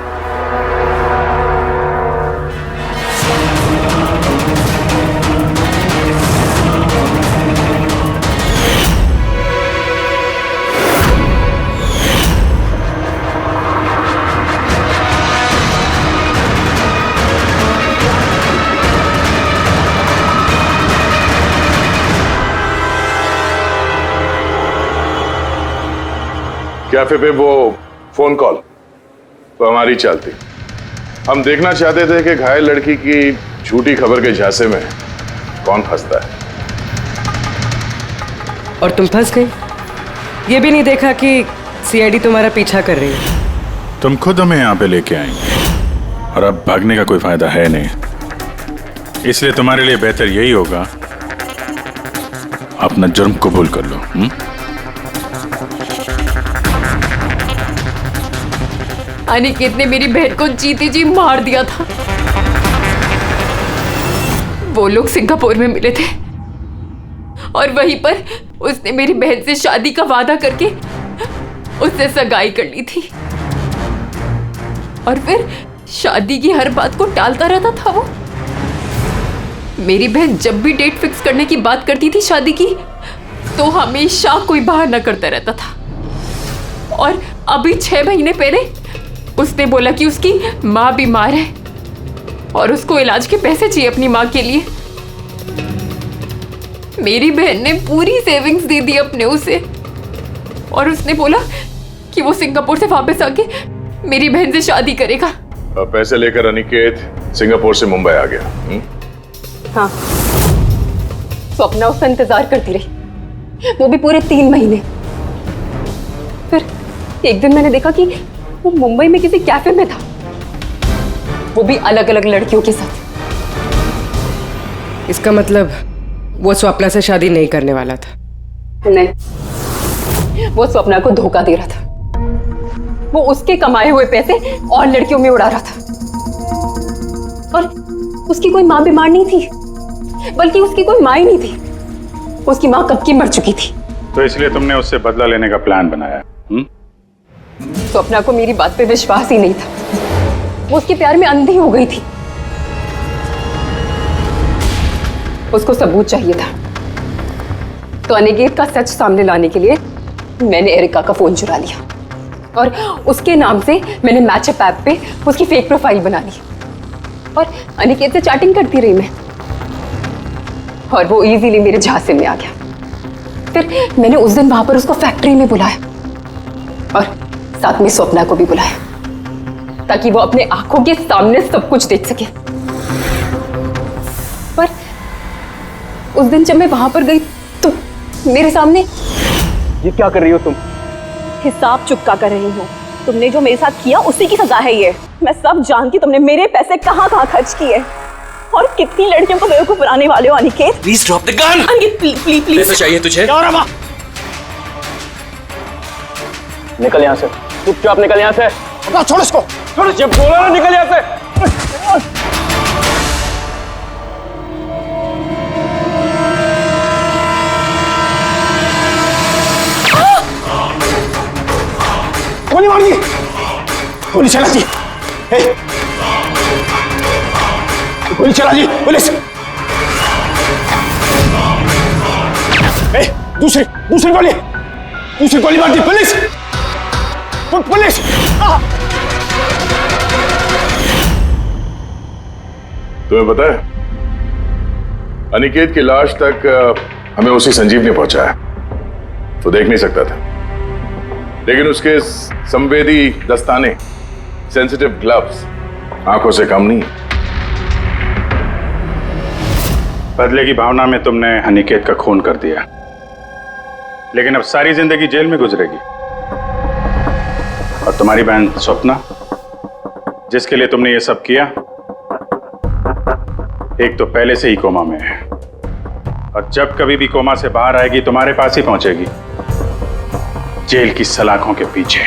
कैफे पे वो फोन कॉल तो हमारी चाल थी। हम देखना चाहते थे कि घायल लड़की की झूठी खबर के झांसे में कौन फंसता है। और तुम फंस गई? ये भी नहीं देखा कि सीआईडी तुम्हारा पीछा कर रही है। तुम खुद हमें यहाँ पे लेके आएंगे और अब भागने का कोई फायदा है नहीं, इसलिए तुम्हारे लिए बेहतर यही होगा अपना जुर्म कबूल कर लो। अनिकेत ने मेरी बहन को जीती जी मार दिया था। वो लोग सिंगापुर में मिले थे और वहीं पर उसने मेरी बहन से शादी का वादा करके उससे सगाई कर ली थी और फिर शादी की हर बात को टालता रहता था वो। मेरी बहन जब भी डेट फिक्स करने की बात करती थी शादी की, तो हमेशा कोई बहाना करता रहता था। और अभी 6 महीने पहले उसने बोला कि उसकी माँ बीमार है और उसको इलाज के पैसे चाहिए अपनी माँ के लिए। मेरी बहन ने पूरी सेविंग्स दे दी अपने उसे और उसने बोला कि वो सिंगापुर से वापस आके मेरी बहन से शादी करेगा। पैसे लेकर अनिकेत सिंगापुर से मुंबई आ गया। हाँ, स्वप्ना उसका इंतजार करती रही, वो भी पूरे 3 महीने। फिर एक दिन मैंने देखा कि वो मुंबई में किसी कैफे में था, वो भी अलग अलग लड़कियों के साथ। इसका मतलब वो स्वप्ना से शादी नहीं करने वाला था? नहीं, वो स्वप्ना को धोखा दे रहा था। वो उसके कमाए हुए पैसे और लड़कियों में उड़ा रहा था। और उसकी कोई माँ बीमार नहीं थी, बल्कि उसकी कोई माँ ही नहीं थी। उसकी माँ कब की मर चुकी थी। तो इसलिए तुमने उससे बदला लेने का प्लान बनाया? स्वप्ना को मेरी बात पे विश्वास ही नहीं था। वो उसके प्यार में अंधी हो गई थी। उसको सबूत चाहिए था, तो अनिकेत का सच सामने लाने के लिए मैंने एरिका का फोन चुरा लिया और उसके नाम से मैंने मैचअप ऐप पे उसकी फेक प्रोफाइल बना ली और अनिकेत से चैटिंग करती रही मैं, और वो इजीली मेरे झांसे में आ गया। फिर मैंने उस दिन वहां पर उसको फैक्ट्री में बुलाया और साथ में स्वप्ना को भी बुलाया, ताकि वो अपने आंखों के सामने सब कुछ देख सके। पर उस दिन जब मैं वहां पर गई तो मेरे सामने। ये क्या कर रही हो तुम? हिसाब चुका कर रही हूँ। तुमने जो मेरे साथ किया उसी की सजा है ये। मैं सब जानती, तुमने मेरे पैसे कहाँ कहाँ खर्च किए और कितनी लड़कियों को बेवकूफ बनाने वाले हो Aniket. Please drop the gun. Aniket please please. पैसे चाहिए तुझे? निकल यहाँ से, चुपचाप निकल यहाँ से। छोड़ इसको, छोड़। जब बोला ना निकल यहाँ से। गोली मार दी, गोली चला दी, गोली चला दी पुलिस। दूसरी गोली मार दी पुलिस। पुलिस तुम्हें पता है अनिकेत की लाश तक हमें उसी संजीव ने पहुंचाया। तो देख नहीं सकता था, लेकिन उसके संवेदी दस्ताने, सेंसिटिव ग्लव्स आंखों से कम नहीं। बदले की भावना में तुमने अनिकेत का खून कर दिया, लेकिन अब सारी जिंदगी जेल में गुजरेगी। और तुम्हारी बहन स्वप्ना, जिसके लिए तुमने ये सब किया, एक तो पहले से ही कोमा में है और जब कभी भी कोमा से बाहर आएगी तुम्हारे पास ही पहुंचेगी, जेल की सलाखों के पीछे।